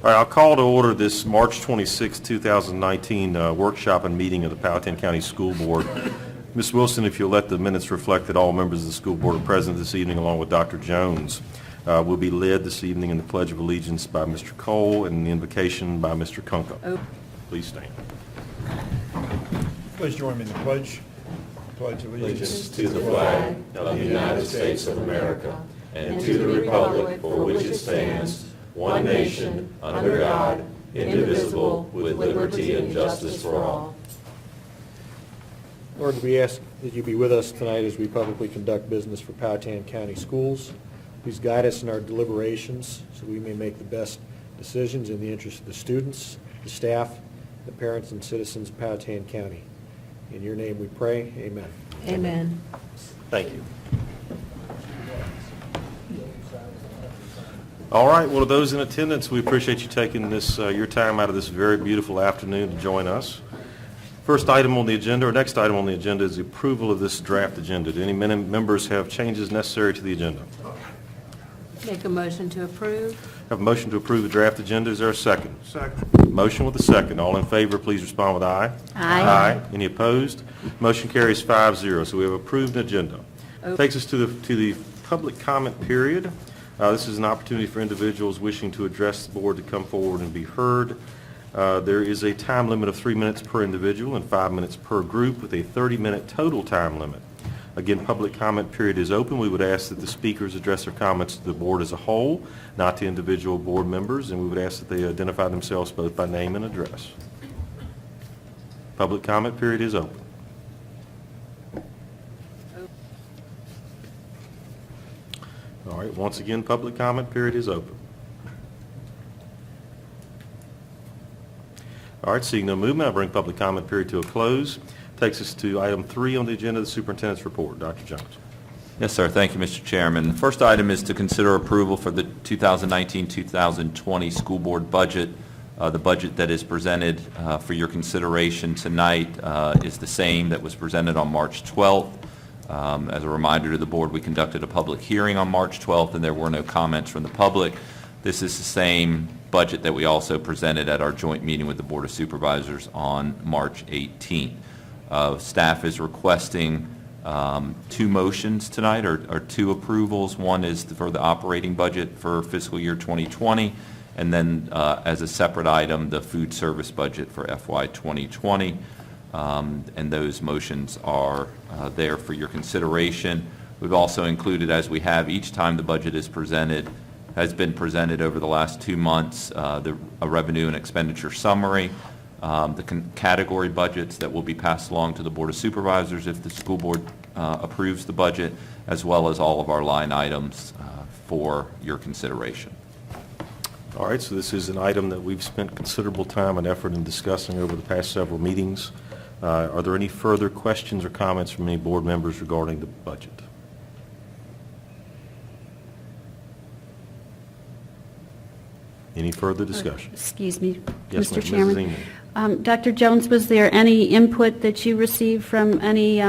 All right, I'll call to order this March 26, 2019 workshop and meeting of the Powhatan County School Board. Ms. Wilson, if you'll let the minutes reflect that all members of the school board are present this evening along with Dr. Jones. Will be led this evening in the Pledge of Allegiance by Mr. Cole and the invocation by Mr. Kunka. Please stand. Please join me in the pledge. Pledge allegiance to the flag of the United States of America and to the republic for which it stands, one nation, under God, indivisible, with liberty and justice for all. Lord, we ask that you be with us tonight as we publicly conduct business for Powhatan County Schools. Please guide us in our deliberations so we may make the best decisions in the interest of the students, the staff, the parents, and citizens of Powhatan County. In your name we pray. Amen. Amen. Thank you. All right, well, to those in attendance, we appreciate you taking this your time out of this very beautiful afternoon to join us. First item on the agenda, or next item on the agenda, is the approval of this draft agenda. Do any members have changes necessary to the agenda? Make a motion to approve. Have a motion to approve the draft agenda. Is there a second? Second. Motion with a second. All in favor, please respond with aye. Aye. Any opposed? Motion carries 5-0. So we have approved an agenda. Takes us to the public comment period. This is an opportunity for individuals wishing to address the board to come forward and be heard. There is a time limit of 3 minutes per individual and 5 minutes per group with a 30-minute total time limit. Again, public comment period is open. We would ask that the speakers address their comments to the board as a whole, not to individual board members, and we would ask that they identify themselves both by name and address. Public comment period is open. All right, once again, public comment period is open. All right, seeing no movement, I bring public comment period to a close. Takes us to item 3 on the agenda, the superintendent's report. Dr. Jones. Yes, sir. Thank you, Mr. Chairman. The first item is to consider approval for the 2019-2020 school board budget. The budget that is presented for your consideration tonight is the same that was presented on March 12th. As a reminder to the board, we conducted a public hearing on March 12th, and there were no comments from the public. This is the same budget that we also presented at our joint meeting with the Board of Supervisors on March 18th. Staff is requesting 2 motions tonight, or 2 approvals. One is for the operating budget for fiscal year 2020, and then as a separate item, the food service budget for FY 2020. And those motions are there for your consideration. We've also included, as we have each time the budget is presented, has been presented over the last 2 months, a revenue and expenditure summary, the category budgets that will be passed along to the Board of Supervisors if the school board approves the budget, as well as all of our line items for your consideration. All right, so this is an item that we've spent considerable time and effort in discussing over the past several meetings. Are there any further questions or comments from any board members regarding the budget? Any further discussion? Excuse me, Yes, Mr. ma'am. Chairman. Mrs. Dr. Jones, was there any input that you received from any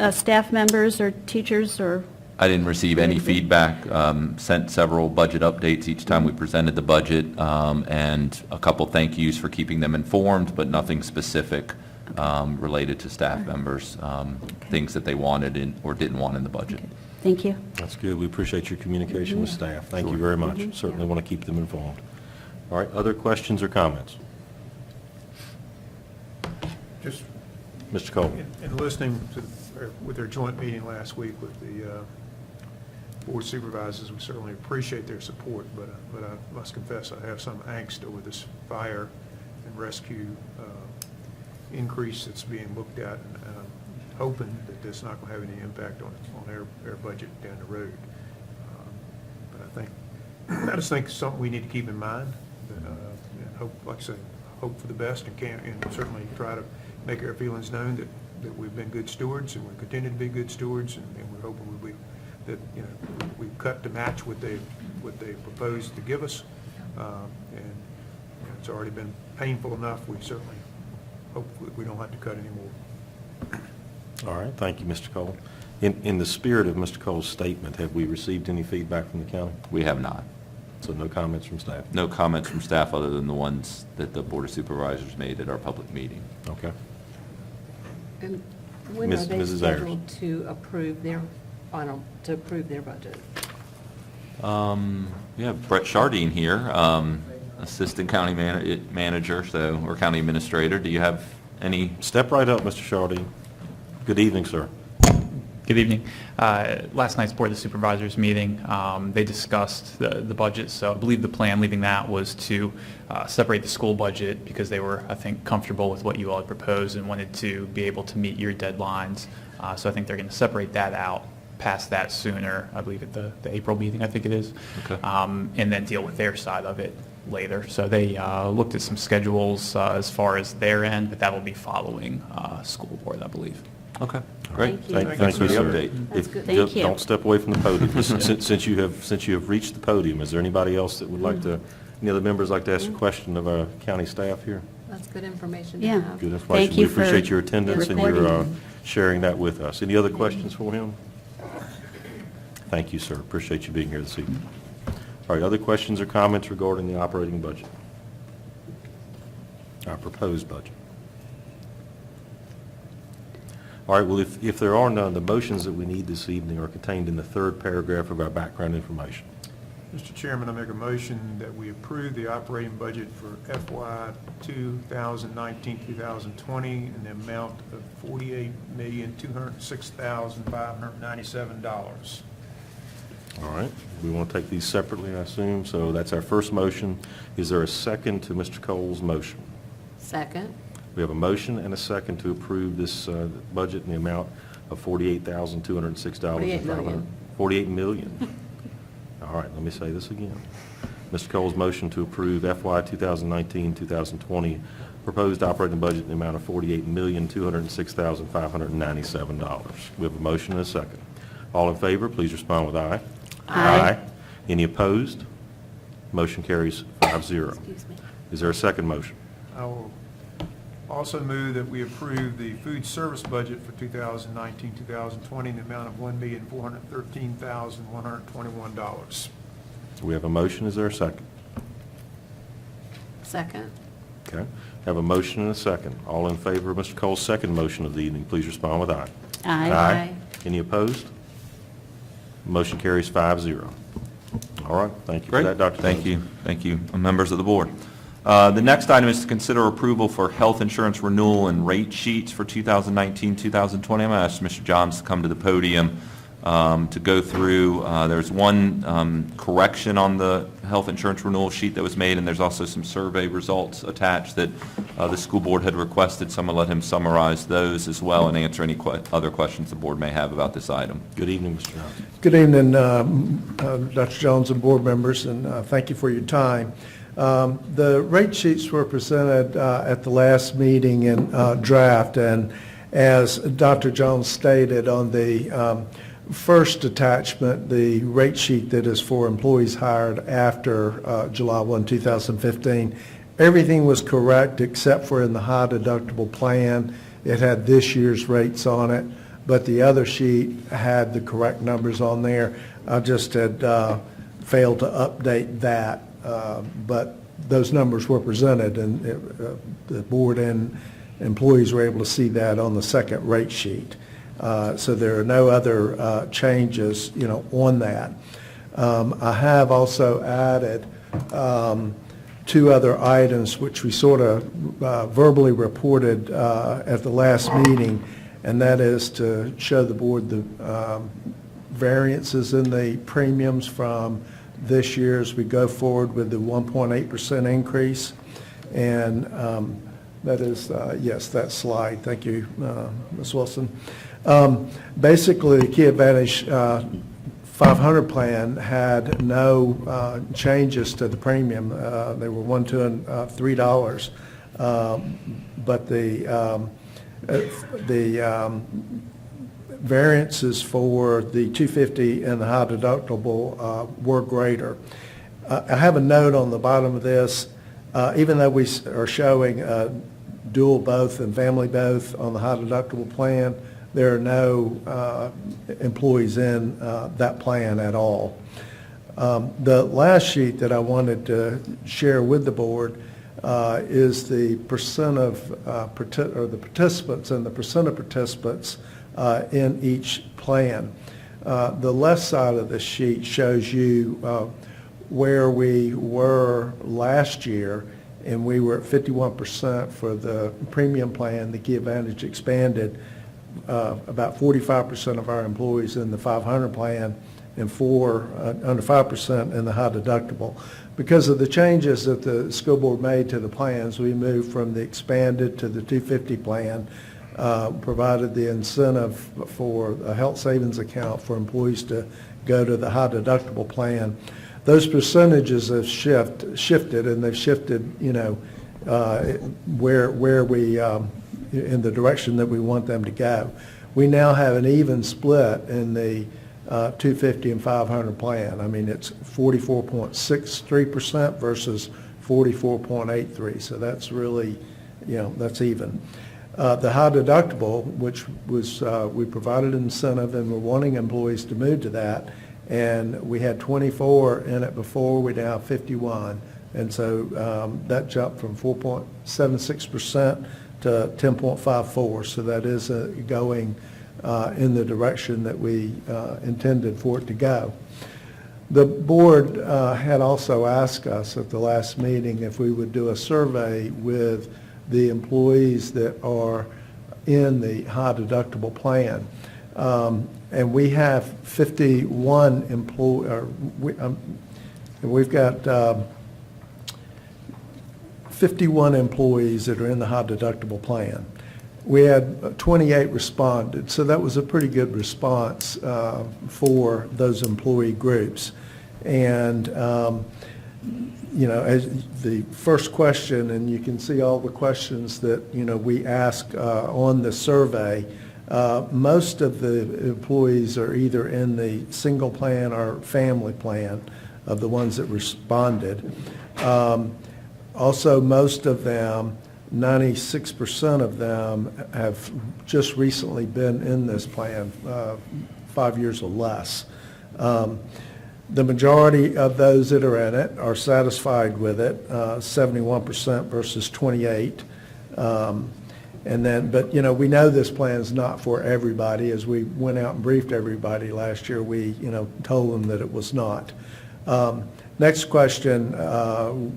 staff members or teachers or? I didn't receive any feedback, sent several budget updates each time we presented the budget, and a couple thank yous for keeping them informed, but nothing specific related to staff members, things that they wanted in, or didn't want in the budget. Okay. Thank you. That's good. We appreciate your communication with staff. Thank you very much. Certainly want to keep them informed. All right, other questions or comments? Just Mr. Cole. in listening to with their joint meeting last week with the board supervisors, we certainly appreciate their support, but I must confess I have some angst over this fire and rescue increase that's being looked at, and I'm hoping that that's not going to have any impact on their budget down the road. But I just think it's something we need to keep in mind. And hope, like I said, hope for the best, and certainly try to make our feelings known that we've been good stewards and we continue to be good stewards, and we're hoping that we've cut to match what they proposed to give us, and it's already been painful enough. We certainly hope we don't have to cut anymore. All right, thank you, Mr. Cole. In the spirit of Mr. Cole's statement, have we received any feedback from the county? We have not. So no comments from staff? No comments from staff other than the ones that the Board of Supervisors made at our public meeting. Okay. And when are they Mrs. Ayers. scheduled to approve their budget? We have Brett Chardine here, Assistant County Manager, or County Administrator. Do you have any? Step right up, Mr. Chardine. Good evening, sir. Good evening. Last night's Board of Supervisors meeting, they discussed the budget, so I believe the plan leaving that was to separate the school budget because they were, I think, comfortable with what you all had proposed and wanted to be able to meet your deadlines. So I think they're going to separate that out, pass that sooner, I believe at the April meeting, I think it is, Okay. and then deal with their side of it later. So they looked at some schedules as far as their end, but that will be following school board, I believe. Okay, great. Thank you. Thank you, for the sir. update. That's good. Thank you. Don't step away from the podium. Since you have reached the podium, is there anybody else that would like to, any other members like to ask a question of our county staff here? That's good information to Yeah. have. Good information. Thank you We appreciate for your attendance and your reporting. sharing that with us. Any other questions for him? Thank you, sir. Appreciate you being here this evening. All right, other questions or comments regarding the operating budget? Our proposed budget. All right, well, if there are none, the motions that we need this evening are contained in the third paragraph of our background information. Mr. Chairman, I make a motion that we approve the operating budget for FY 2019-2020 in the amount of $48,206,597. All right, we want to take these separately, I assume, so that's our first motion. Is there a second to Mr. Cole's motion? Second? We have a motion and a second to approve this budget in the amount of $48,206. $48 million. $48 million. All right, let me say this again. Mr. Cole's motion to approve FY 2019-2020 proposed operating budget in the amount of $48,206,597. We have a motion and a second. All in favor, please respond with aye. Aye. Any opposed? Motion carries 5-0. Excuse me. Is there a second motion? I will also move that we approve the food service budget for 2019-2020 in the amount of $1,413,121. We have a motion. Is there a second? Second? Okay. Have a motion and a second. All in favor of Mr. Cole's second motion of the evening, please respond with aye. Aye. Any opposed? Motion carries 5-0. All right, thank you for Great. that, Dr. Thank Jones. you. Thank you, members of the board. The next item is to consider approval for health insurance renewal and rate sheets for 2019-2020. I'm going to ask Mr. Johns to come to the podium to go through. There's one correction on the health insurance renewal sheet that was made, and there's also some survey results attached that the school board had requested. So I'm going to let him summarize those as well and answer any other questions the board may have about this item. Good evening, Mr. Jones. Good evening, Dr. Jones and board members, and thank you for your time. The rate sheets were presented at the last meeting in draft, and as Dr. Jones stated on the first attachment, the rate sheet that is for employees hired after July 1, 2015, everything was correct except for in the high deductible plan. It had this year's rates on it, but the other sheet had the correct numbers on there. I just had failed to update that, but those numbers were presented, and the board and employees were able to see that on the second rate sheet. So there are no other changes, on that. I have also added two other items which we sort of verbally reported at the last meeting, and that is to show the board the variances in the premiums from this year as we go forward with the 1.8% increase. And that is, yes, that slide. Thank you, Ms. Wilson. Basically, the Key Advantage 500 plan had no changes to the premium. They were $1, $2, and $3. But the variances for the 250 and the high deductible were greater. I have a note on the bottom of this. Even though we are showing dual both and family both on the high deductible plan, there are no employees in that plan at all. The last sheet that I wanted to share with the board is the percent of, or the participants and the percent of participants in each plan. The left side of the sheet shows you where we were last year, and we were at 51% for the premium plan, the Key Advantage expanded, about 45% of our employees in the 500 plan, and under 5% in the high deductible. Because of the changes that the school board made to the plans, we moved from the expanded to the 250 plan, provided the incentive for a health savings account for employees to go to the high deductible plan. Those percentages have shifted, and they've shifted, where we, in the direction that we want them to go. We now have an even split in the 250 and 500 plan. I mean, it's 44.63% versus 44.83%. So that's really, that's even. The high deductible, which was, we provided incentive and we're wanting employees to move to that. And we had 24 in it before, we now have 51. And so that jumped from 4.76% to 10.54. So that is going in the direction that we intended for it to go. The board had also asked us at the last meeting if we would do a survey with the employees that are in the high deductible plan. And we have 51 employees, we've got 51 employees that are in the high deductible plan. We had 28 responded, so that was a pretty good response for those employee groups. And as the first question, and you can see all the questions that we ask on the survey. Most of the employees are either in the single plan or family plan of the ones that responded. Also, most of them, 96% of them, have just recently been in this plan, 5 years or less. The majority of those that are in it are satisfied with it, 71% versus 28%. But we know this plan is not for everybody. As we went out and briefed everybody last year, we told them that it was not. Next question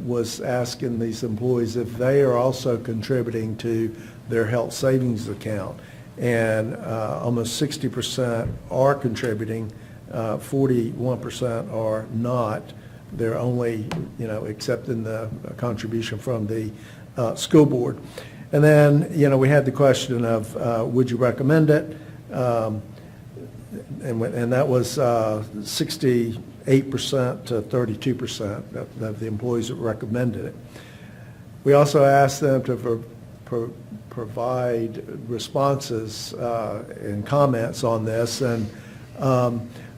was asking these employees if they are also contributing to their health savings account, and almost 60% are contributing, 41% are not. They're only accepting the contribution from the school board. And then, we had the question of, would you recommend it? And that was 68% to 32% of the employees that recommended it. We also asked them to provide responses and comments on this. And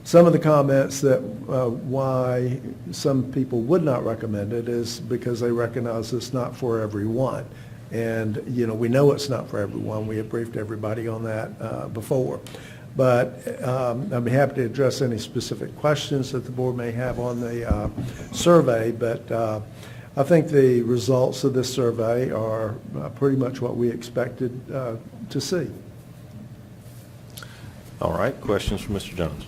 some of the comments that why some people would not recommend it is because they recognize it's not for everyone. And, we know it's not for everyone. We have briefed everybody on that before. But I'd be happy to address any specific questions that the board may have on the survey. But I think the results of this survey are pretty much what we expected to see. All right, questions for Mr. Jones?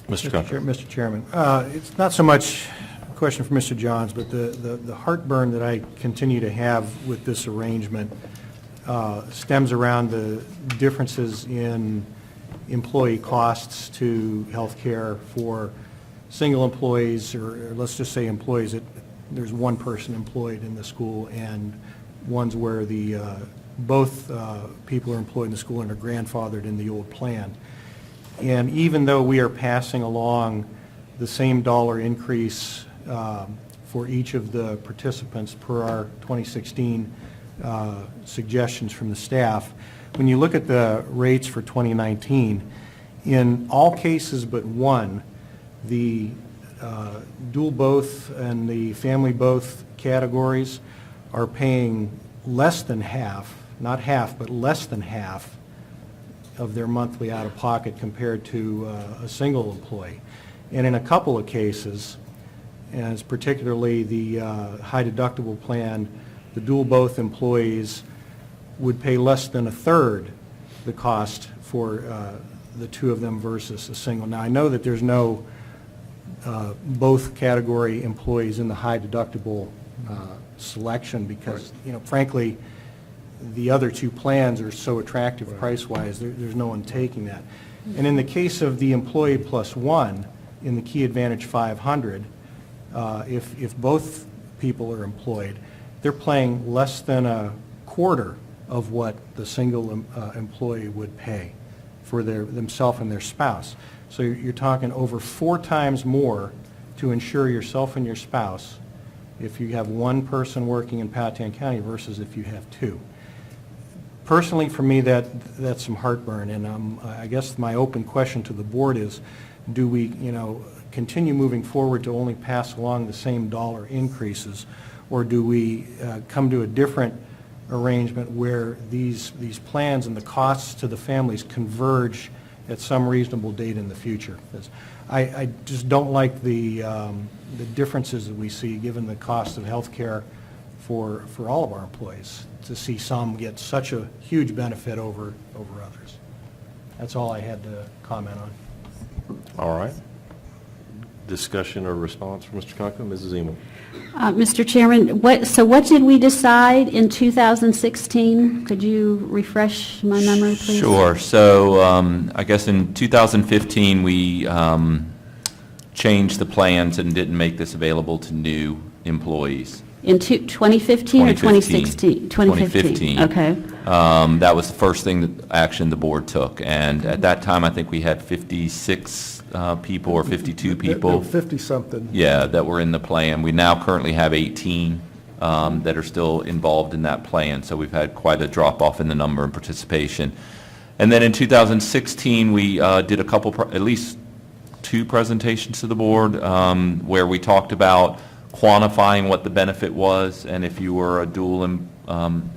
Mr. Gunter. Mr. Chairman, it's not so much a question for Mr. Johns, but the heartburn that I continue to have with this arrangement stems around the differences in employee costs to health care for single employees, or let's just say employees that there's one person employed in the school, and ones where the both people are employed in the school and are grandfathered in the old plan. And even though we are passing along the same dollar increase for each of the participants per our 2016 suggestions from the staff, when you look at the rates for 2019, in all cases but one, the dual both and the family both categories are paying less than half, not half, but less than half of their monthly out-of-pocket compared to a single employee. And in a couple of cases, as particularly the high deductible plan, the dual both employees would pay less than a third the cost for the two of them versus a single. Now, I know that there's no both category employees in the high deductible selection because, you know, frankly, the other two plans are so attractive price-wise, there's no one taking that. And in the case of the employee plus one, in the Key Advantage 500, if both people are employed, they're paying less than a quarter of what the single employee would pay for themselves and their spouse. So you're talking over 4 times more to insure yourself and your spouse if you have one person working in Powhatan County versus if you have 2. Personally, for me, that's some heartburn, and I guess my open question to the board is, do we, you know, continue moving forward to only pass along the same dollar increases, or do we come to a different arrangement where these plans and the costs to the families converge at some reasonable date in the future? Because I just don't like the differences that we see given the cost of health care for all of our employees, to see some get such a huge benefit over others. That's all I had to comment on. All right. Discussion or response from Mr. Conklin? Mrs. Emo. Mr. Chairman, what did we decide in 2016? Could you refresh my memory, please? Sure. So I guess in 2015, we changed the plans and didn't make this available to new employees. In 2015 or 2016? 2015. Okay. That was the first action the board took. And at that time, I think we had 56 people or 52 people. 50-something. Yeah, that were in the plan. We now currently have 18 that are still involved in that plan, so we've had quite a drop-off in the number and participation. And then in 2016, we did at least 2 presentations to the board where we talked about quantifying what the benefit was, and if you were a dual,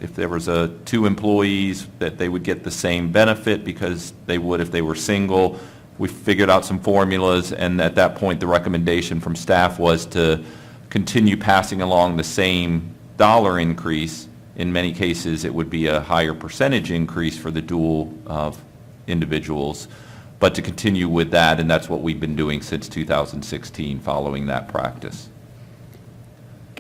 if there was 2 employees, that they would get the same benefit because they would if they were single. We figured out some formulas, and at that point, the recommendation from staff was to continue passing along the same dollar increase. In many cases, it would be a higher percentage increase for the dual individuals, but to continue with that, and that's what we've been doing since 2016, following that practice.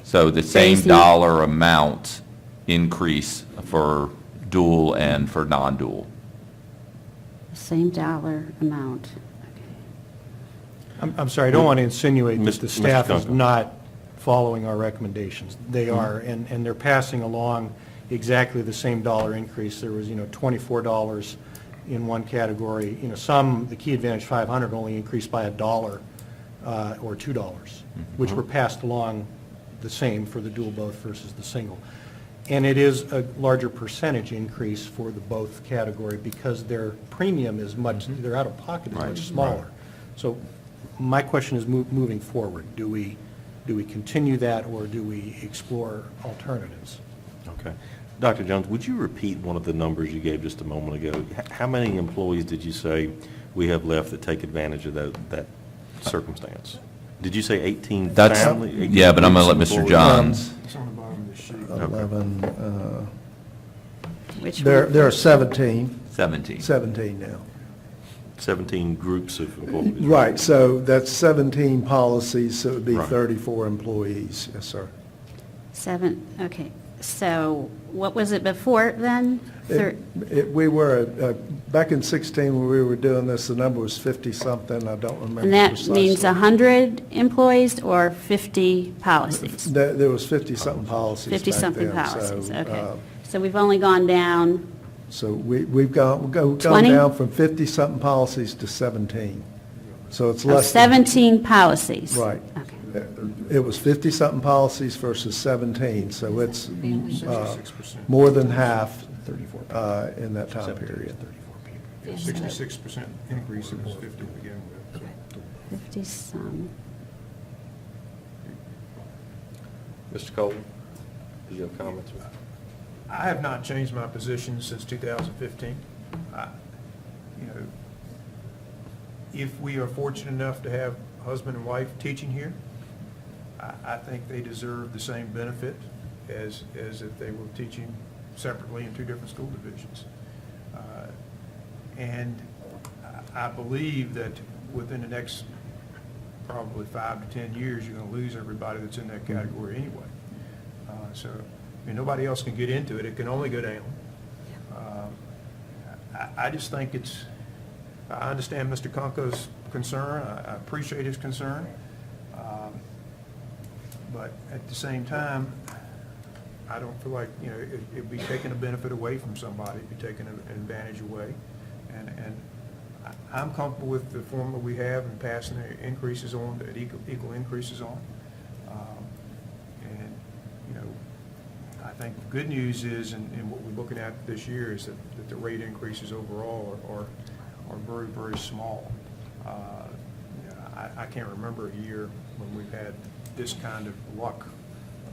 So the same Stacy. dollar amount increase for dual and for non-dual. Same dollar amount. I'm sorry, I don't want to insinuate that the Mr. staff is Conklin. not following our recommendations. They are, and they're passing along exactly the same dollar increase. There was, $24 in one category. The Key Advantage 500 only increased by $1 or $2, which were passed along the same for the dual both versus the single. And it is a larger percentage increase for the both category because their premium is much, their out-of-pocket is much smaller. So my question is moving forward, do we continue that, or do we explore alternatives? Okay. Dr. Jones, would you repeat one of the numbers you gave just a moment ago? How many employees did you say we have left that take advantage of that circumstance? Did you say 18 That's, family? 18 yeah, but I'm going to let groups of Mr. employees? Johns. It's on the bottom of the sheet. 11, Which there one? there are 17 17. now. 17 groups of employees. Right, so that's 17 policies, so it would be Right. 34 employees, yes, sir. 7, okay. So what was it before then? We were, back in 16 when we were doing this, the number was 50-something, I don't remember And that precisely. means 100 employees or 50 policies? There was 50-something policies back 50-something then, policies, so, okay. So we've only gone down, So we've gone 20? down from 50-something policies to 17. So it's of less than... 17 policies? Right. Okay. It was 50-something policies versus 17, so it's more than half in that time period. 66% increase, it was 50 to begin with. so. 50-some. Mr. Colvin, do you have comments? I have not changed my position since 2015. if we are fortunate enough to have husband and wife teaching here, I think they deserve the same benefit as if they were teaching separately in two different school divisions. And I believe that within the next probably 5 to 10 years, you're going to lose everybody that's in that category anyway. So, I mean, nobody else can get into it. It can only go down. I just think I understand Mr. Kunka's concern. I appreciate his concern. But at the same time, I don't feel like, it'd be taking a benefit away from somebody, it'd be taking an advantage away. And I'm comfortable with the formula we have and passing the increases on, the equal increases on. And, I think the good news is, and what we're looking at this year, is that the rate increases overall are very, very small. I can't remember a year when we've had this kind of luck.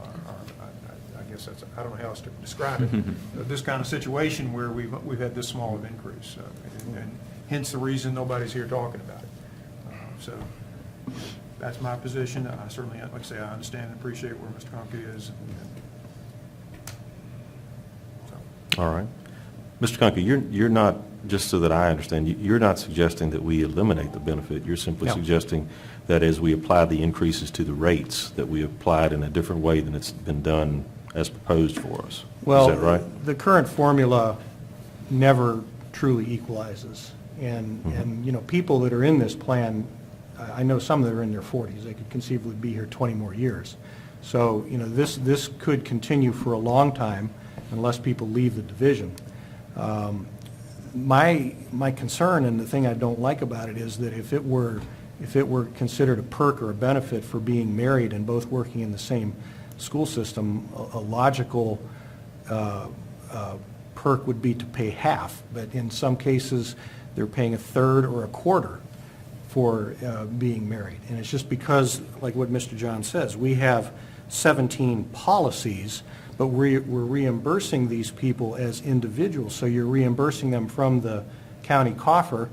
I guess I don't know how else to describe it. This kind of situation where we've had this small of increase, and hence the reason nobody's here talking about it. So that's my position. I certainly, like I say, I understand and appreciate where Mr. Conka is. All right. Mr. Conka, you're not, just so that I understand, you're not suggesting that we eliminate the benefit. You're simply No. suggesting that as we apply the increases to the rates, that we apply it in a different way than it's been done as proposed for us. Well, Is that right? the current formula never truly equalizes. And people that are in this plan, I know some that are in their 40s. They could conceivably be here 20 more years. So, this could continue for a long time unless people leave the division. My concern, and the thing I don't like about it, is that if it were considered a perk or a benefit for being married and both working in the same school system, a logical perk would be to pay half, but in some cases, they're paying a third or a quarter for being married. And it's just because, like what Mr. John says, we have 17 policies, but we're reimbursing these people as individuals, so you're reimbursing them from the county coffer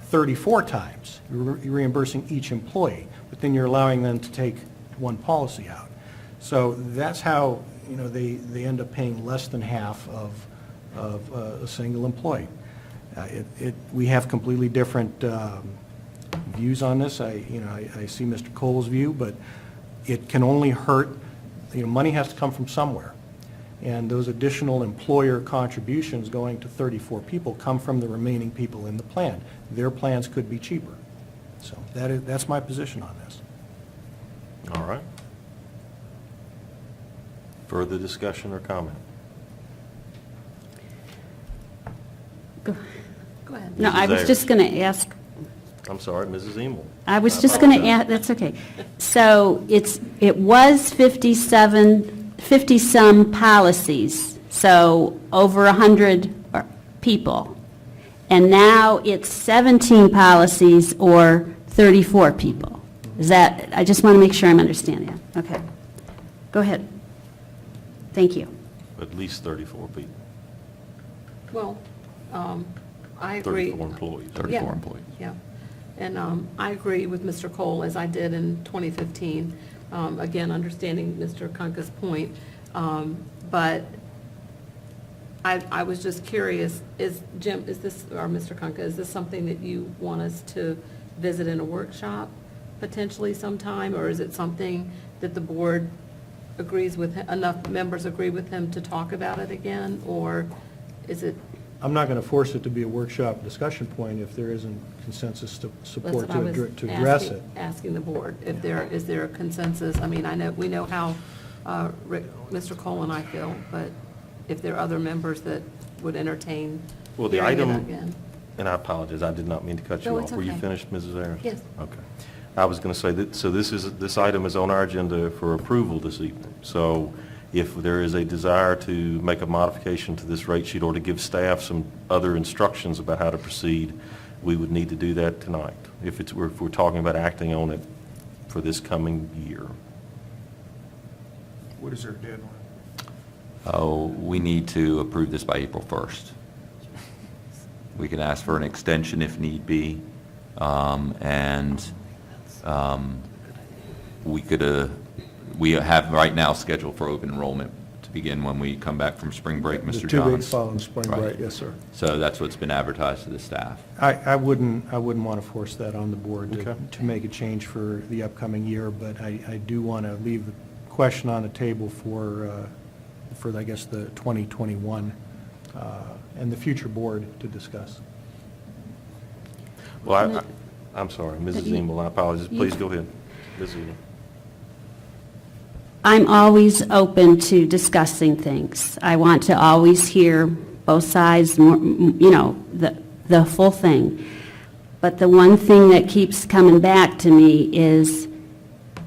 34 times. You're reimbursing each employee, but then you're allowing them to take one policy out. So that's how, they end up paying less than half of a single employee. We have completely different views on this. I see Mr. Cole's view, but it can only hurt, money has to come from somewhere. And those additional employer contributions going to 34 people come from the remaining people in the plan. Their plans could be cheaper. So that's my position on this. All right. Further discussion or comment? Go ahead. No, I Mrs. was Ayers. just going to ask, I'm sorry, Mrs. Emel. I was just going to ask, that's okay. So it was 50-some policies, so over 100 people. And now it's 17 policies or 34 people. Is that, I just want to make sure I'm understanding it. Okay. Go ahead. Thank you. At least 34 people, Well, I agree. 34 employees. 34 Yeah. employees. Yeah, and I agree with Mr. Cole, as I did in 2015, again, understanding Mr. Kunka's point, but I was just curious, Jim, is this, or Mr. Kunka, is this something that you want us to visit in a workshop potentially sometime, or is it something that the board agrees with, enough members agree with him to talk about it again, or is it? I'm not going to force it to be a workshop discussion point if there isn't consensus to That's support what I was to address it. asking the board, if is there a consensus? I mean, we know how Mr. Cole and I feel, but if there are other members that would entertain Well, the hearing it item, again. and I apologize, I did not mean to cut you No, off. it's Were you okay. finished, Mrs. Ayers? Yes. Okay. I was going to say that, so this item is on our agenda for approval this evening. So if there is a desire to make a modification to this rate sheet or to give staff some other instructions about how to proceed, we would need to do that tonight, if we're talking about acting on it for this coming year. What is their deadline? Oh, we need to approve this by April 1st. We can ask for an extension if need be. And we have right now scheduled for open enrollment to begin when we come back from spring break, Mr. The Johns. 2 weeks following spring Right. break, yes, sir. So that's what's been advertised to the staff. I wouldn't want to force that on the board Okay. to make a change for the upcoming year, but I do want to leave the question on the table for, I guess, the 2021 and the future board to discuss. Well, I'm sorry, Mrs. Emo, I apologize. Please go ahead. Mrs. Emo. I'm always open to discussing things. I want to always hear both sides, the full thing. But the one thing that keeps coming back to me is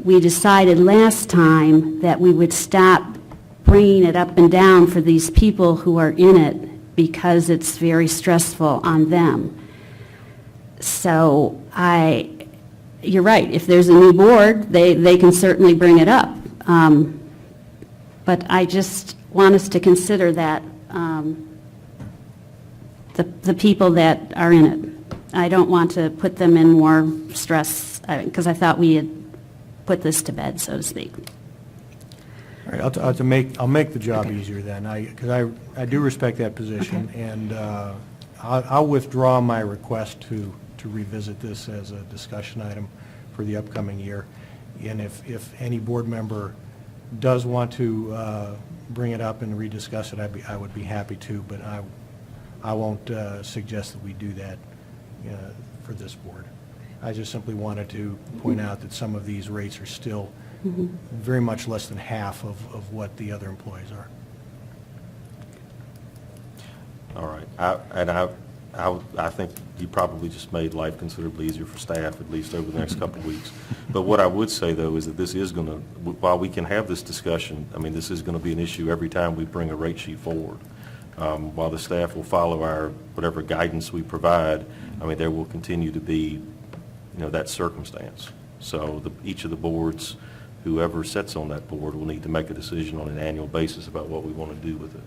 we decided last time that we would stop bringing it up and down for these people who are in it because it's very stressful on them. So you're right, if there's a new board, they can certainly bring it up. But I just want us to consider that, the people that are in it. I don't want to put them in more stress, because I thought we had put this to bed, so to speak. All right, I'll make the job easier then, because I do respect that position, and I'll withdraw my request to revisit this as a discussion item for the upcoming year. And if any board member does want to bring it up and rediscuss it, I would be happy to, but I won't suggest that we do that for this board. I just simply wanted to point out that some of these rates are still very much less than half of what the other employees are. All right. I think you probably just made life considerably easier for staff, at least over the next couple of weeks. But what I would say, though, is that this is going to, while we can have this discussion, I mean, this is going to be an issue every time we bring a rate sheet forward. While the staff will follow our, whatever guidance we provide, I mean, there will continue to be, that circumstance. So each of the boards, whoever sits on that board, will need to make a decision on an annual basis about what we want to do with it.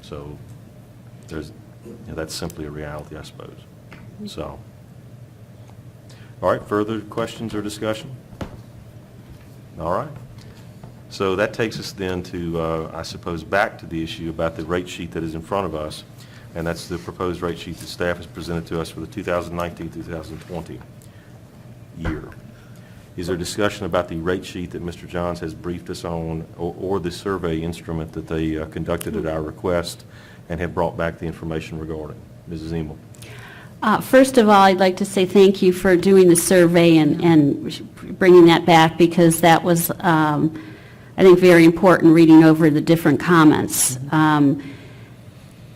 So that's simply a reality, I suppose. So, all right, further questions or discussion? All right. So that takes us then to, I suppose, back to the issue about the rate sheet that is in front of us, and that's the proposed rate sheet that staff has presented to us for the 2019-2020 year. Is there discussion about the rate sheet that Mr. Johns has briefed us on, or the survey instrument that they conducted at our request and have brought back the information regarding? Mrs. Emel. First of all, I'd like to say thank you for doing the survey and bringing that back, because that was, I think, very important, reading over the different comments.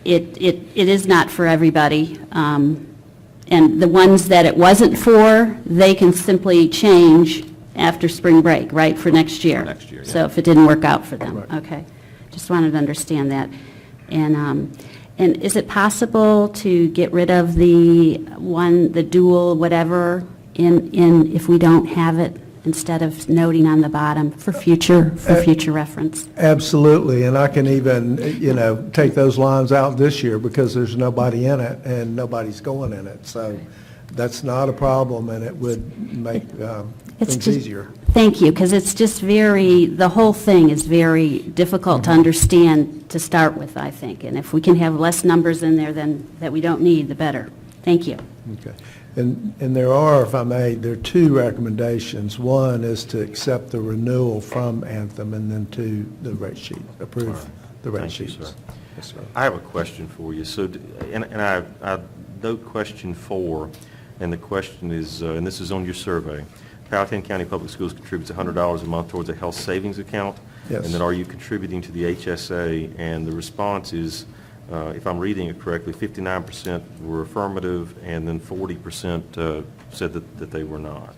It is not for everybody, and the ones that it wasn't for, they can simply change after spring break, right, for next year? For next year, yeah. So if it didn't work out for them. Right. Okay. Just wanted to understand that. And is it possible to get rid of the dual whatever if we don't have it, instead of noting on the bottom for future reference? Absolutely, and I can even, take those lines out this year because there's nobody in it and nobody's going in it. So that's not a problem, and it would make things easier. Thank you, because it's just the whole thing is very difficult to understand to start with, I think. And if we can have less numbers in there that we don't need, the better. Thank you. Okay. And there are, if I may, there are two recommendations. One is to accept the renewal from Anthem, and then two, the rate sheet, approve the rate Thank you, sheets. sir. Yes, sir. I have a question for you. So, I note question 4, and the question is, and this is on your survey. Powhatan County Public Schools contributes $100 a month towards a health savings account. Yes. And then are you contributing to the HSA? And the response is, if I'm reading it correctly, 59% were affirmative, and then 40% said that they were not.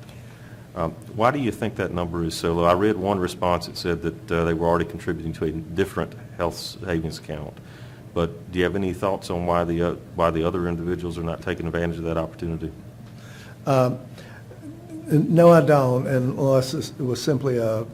Why do you think that number is so low? I read one response that said that they were already contributing to a different health savings account. But do you have any thoughts on why the other individuals are not taking advantage of that opportunity? No, I don't, unless it was simply a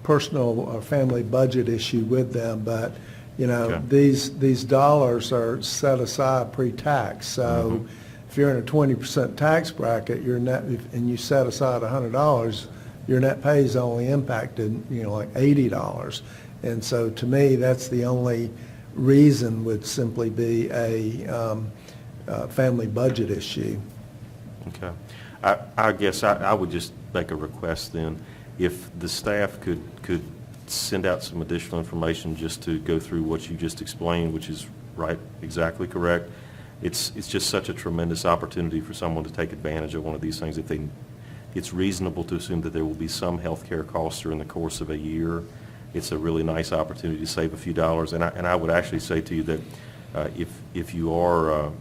personal or family budget issue with them. But, Okay. these dollars are set aside pre-tax. So, if you're in a 20% tax bracket, your net, and you set aside $100, your net pay is only impacted, like $80. And so to me, that's the only reason would simply be a family budget issue. Okay. I guess I would just make a request then, if the staff could send out some additional information just to go through what you just explained, which is right, exactly correct. It's just such a tremendous opportunity for someone to take advantage of one of these things. It's reasonable to assume that there will be some health care costs during the course of a year. It's a really nice opportunity to save a few dollars. And I would actually say to you that if you are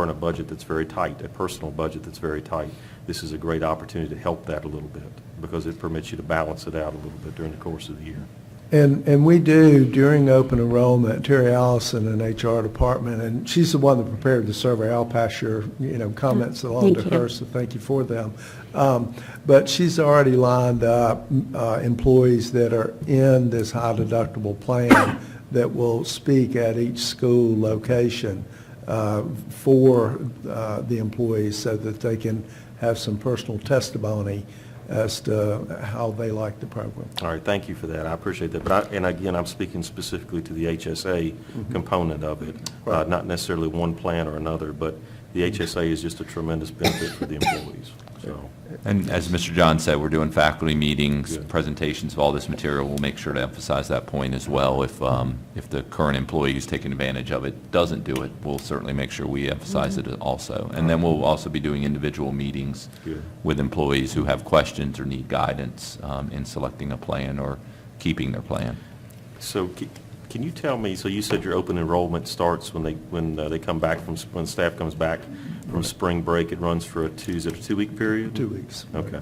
in a budget that's very tight, a personal budget that's very tight, this is a great opportunity to help that a little bit, because it permits you to balance it out a little bit during the course of the year. And we do, during open enrollment, Terry Allison in HR department, and she's the one that prepared the survey. I'll pass your, comments along to Thank you. her, so thank you for them. But she's already lined up employees that are in this high deductible plan that will speak at each school location for the employees, so that they can have some personal testimony as to how they like the program. All right, thank you for that. I appreciate that. And again, I'm speaking specifically to the HSA component of it, not necessarily one plan or another, but the HSA is just a tremendous benefit for the employees. So, And as Mr. John said, we're doing faculty meetings, Good. presentations of all this material. We'll make sure to emphasize that point as well. If the current employee who's taking advantage of it doesn't do it, we'll certainly make sure we emphasize it also. And then we'll also be doing individual meetings Good. with employees who have questions or need guidance in selecting a plan or keeping their plan. so can you tell me, so you said your open enrollment starts when they come back when staff comes back from spring break. It runs for is it a 2-week period? 2 weeks. Okay.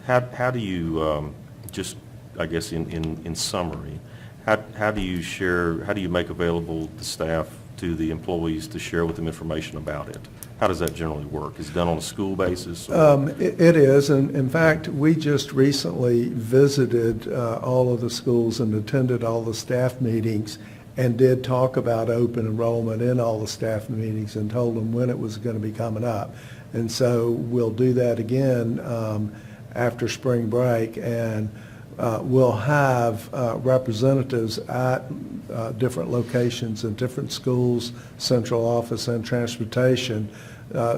How do you, just, I guess, in summary, how do you make available the staff to the employees to share with them information about it? How does that generally work? Is it done on a school basis? It is, and in fact, we just recently visited all of the schools and attended all the staff meetings and did talk about open enrollment in all the staff meetings and told them when it was going to be coming up. And so we'll do that again after spring break, and we'll have representatives at different locations in different schools, central office and transportation,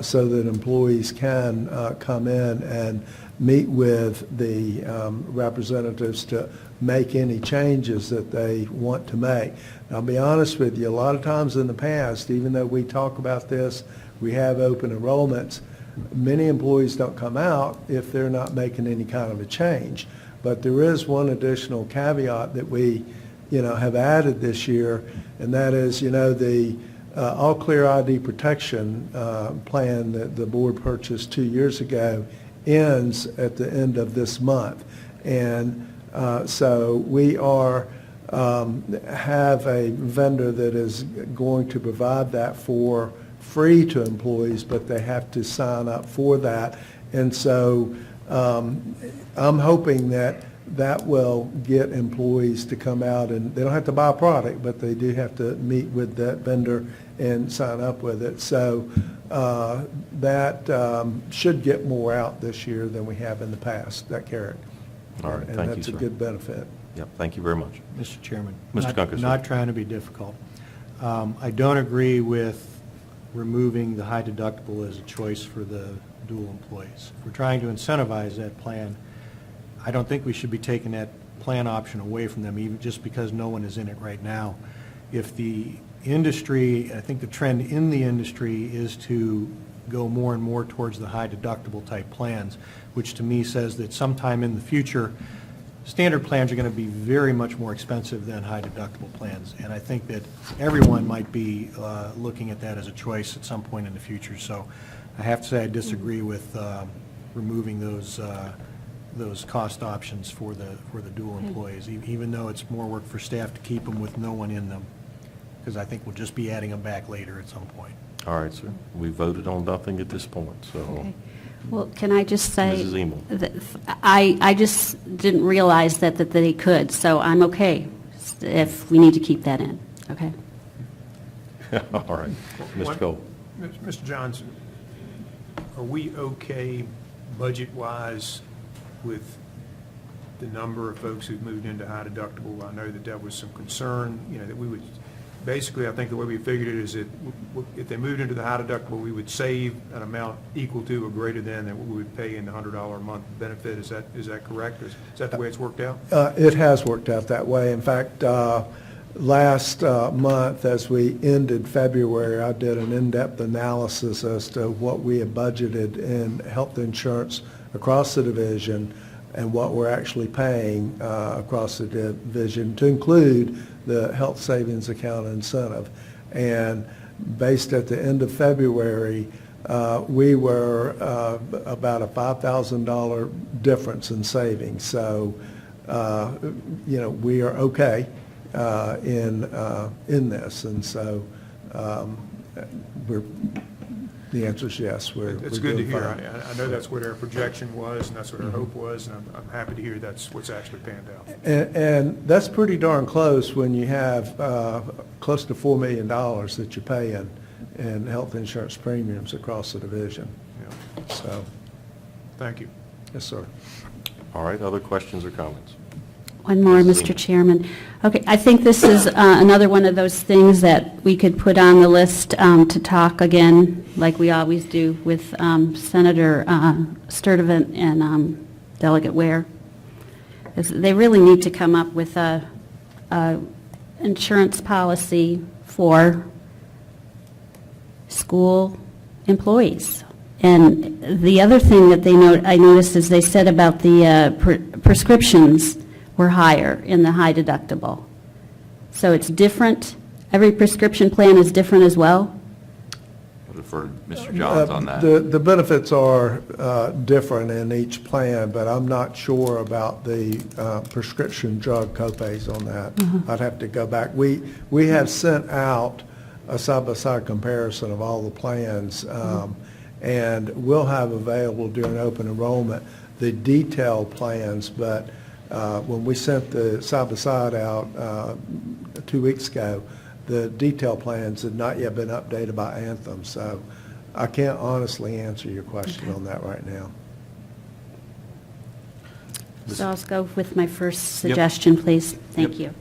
so that employees can come in and meet with the representatives to make any changes that they want to make. I'll be honest with you, a lot of times in the past, even though we talk about this, we have open enrollments, many employees don't come out if they're not making any kind of a change. But there is one additional caveat that we, have added this year, and that is, the All Clear ID Protection plan that the board purchased 2 years ago ends at the end of this month. And so we have a vendor that is going to provide that for free to employees, but they have to sign up for that. And so I'm hoping that will get employees to come out, and they don't have to buy a product, but they do have to meet with that vendor and sign up with it. So that should get more out this year than we have in the past, that carrot. All right, And thank you, that's a sir. good benefit. Yep, thank you very much. Mr. Chairman. Mr. not- Kunkel, sir. Not trying to be difficult. I don't agree with removing the high deductible as a choice for the dual employees. If we're trying to incentivize that plan, I don't think we should be taking that plan option away from them, even just because no one is in it right now. If the industry, I think the trend in the industry is to go more and more towards the high deductible type plans, which to me says that sometime in the future, standard plans are going to be very much more expensive than high deductible plans. And I think that everyone might be looking at that as a choice at some point in the future. So I have to say I disagree with removing those cost options for the dual employees, even though it's more work for staff to keep them with no one in them, because I think we'll just be adding them back later at some point. All right, sir. We voted on nothing at this point, so. Okay. Well, can I just say? Mrs. Emel. that I just didn't realize that they could, so I'm okay if we need to keep that in, okay? All right. Mr. Cole. Mr. Johns, are we okay budget-wise with the number of folks who've moved into high deductible? I know that that was some concern, that we would, basically, I think the way we figured it is that if they moved into the high deductible, we would save an amount equal to or greater than what we would pay in the $100 a month benefit. Is that correct? Is that the way it's worked out? It has worked out that way. In fact, last month, as we ended February, I did an in-depth analysis as to what we had budgeted in health insurance across the division and what we're actually paying across the division, to include the health savings account incentive. And based at the end of February, we were about a $5,000 difference in savings. So, we are okay in this, and so the answer is yes. It's good to hear. I know that's what our projection was, and that's what our hope was, and I'm happy to hear that's what's actually panned out. And that's pretty darn close when you have close to $4 million that you pay in health insurance premiums across the division. Yeah. So, Thank you. yes, sir. All right, other questions or comments? One more, Mr. Chairman. Okay, I think this is another one of those things that we could put on the list to talk again, like we always do with Senator Sturtevant and Delegate Ware. 'Cause they really need to come up with a insurance policy for school employees. And the other thing that I noticed is they said about the prescriptions were higher in the high deductible. So it's different, every prescription plan is different as well? I'll defer to Mr. Johns on that. The benefits are different in each plan, but I'm not sure about the prescription drug copays on that. I'd have to go back. We have sent out a side-by-side comparison of all the plans, and we'll have available during open enrollment the detailed plans, but when we sent the side-by-side out 2 weeks ago, the detailed plans had not yet been updated by Anthem, so I can't honestly answer your question on that right now. So I'll go with my first suggestion, please. Thank you.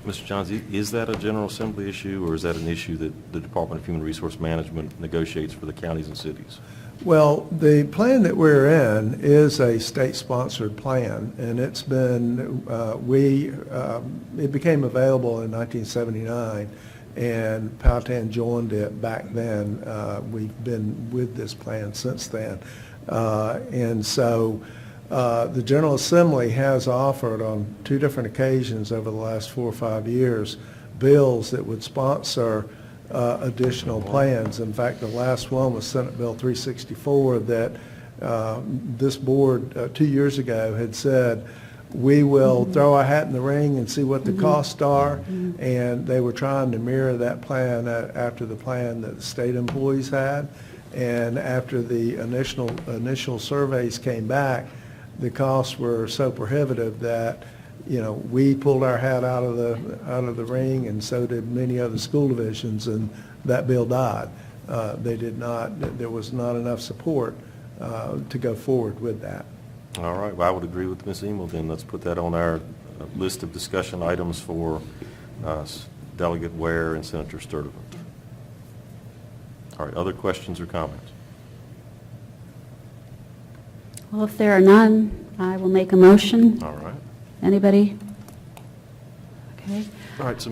Mr. Johns, is that a General Assembly issue, or is that an issue that the Department of Human Resource Management negotiates for the counties and cities? Well, the plan that we're in is a state-sponsored plan, and it's been, it became available in 1979, and Powhatan joined it back then. We've been with this plan since then. And so the General Assembly has offered on 2 different occasions over the last 4 or 5 years bills that would sponsor additional plans. In fact, the last one was Senate Bill 364 that this board 2 years ago had said, we will throw our hat in the ring and see what the costs are, and they were trying to mirror that plan after the plan that the state employees had. And after the initial surveys came back, the costs were so prohibitive that we pulled our hat out of the ring, and so did many other school divisions, and that bill died. There was not enough support to go forward with that. All right, well, I would agree with Ms. Emel then. Let's put that on our list of discussion items for Delegate Ware and Senator Sturtevant. All right, other questions or comments? Well, if there are none, I will make a motion. All right. Anybody? Okay. All right, so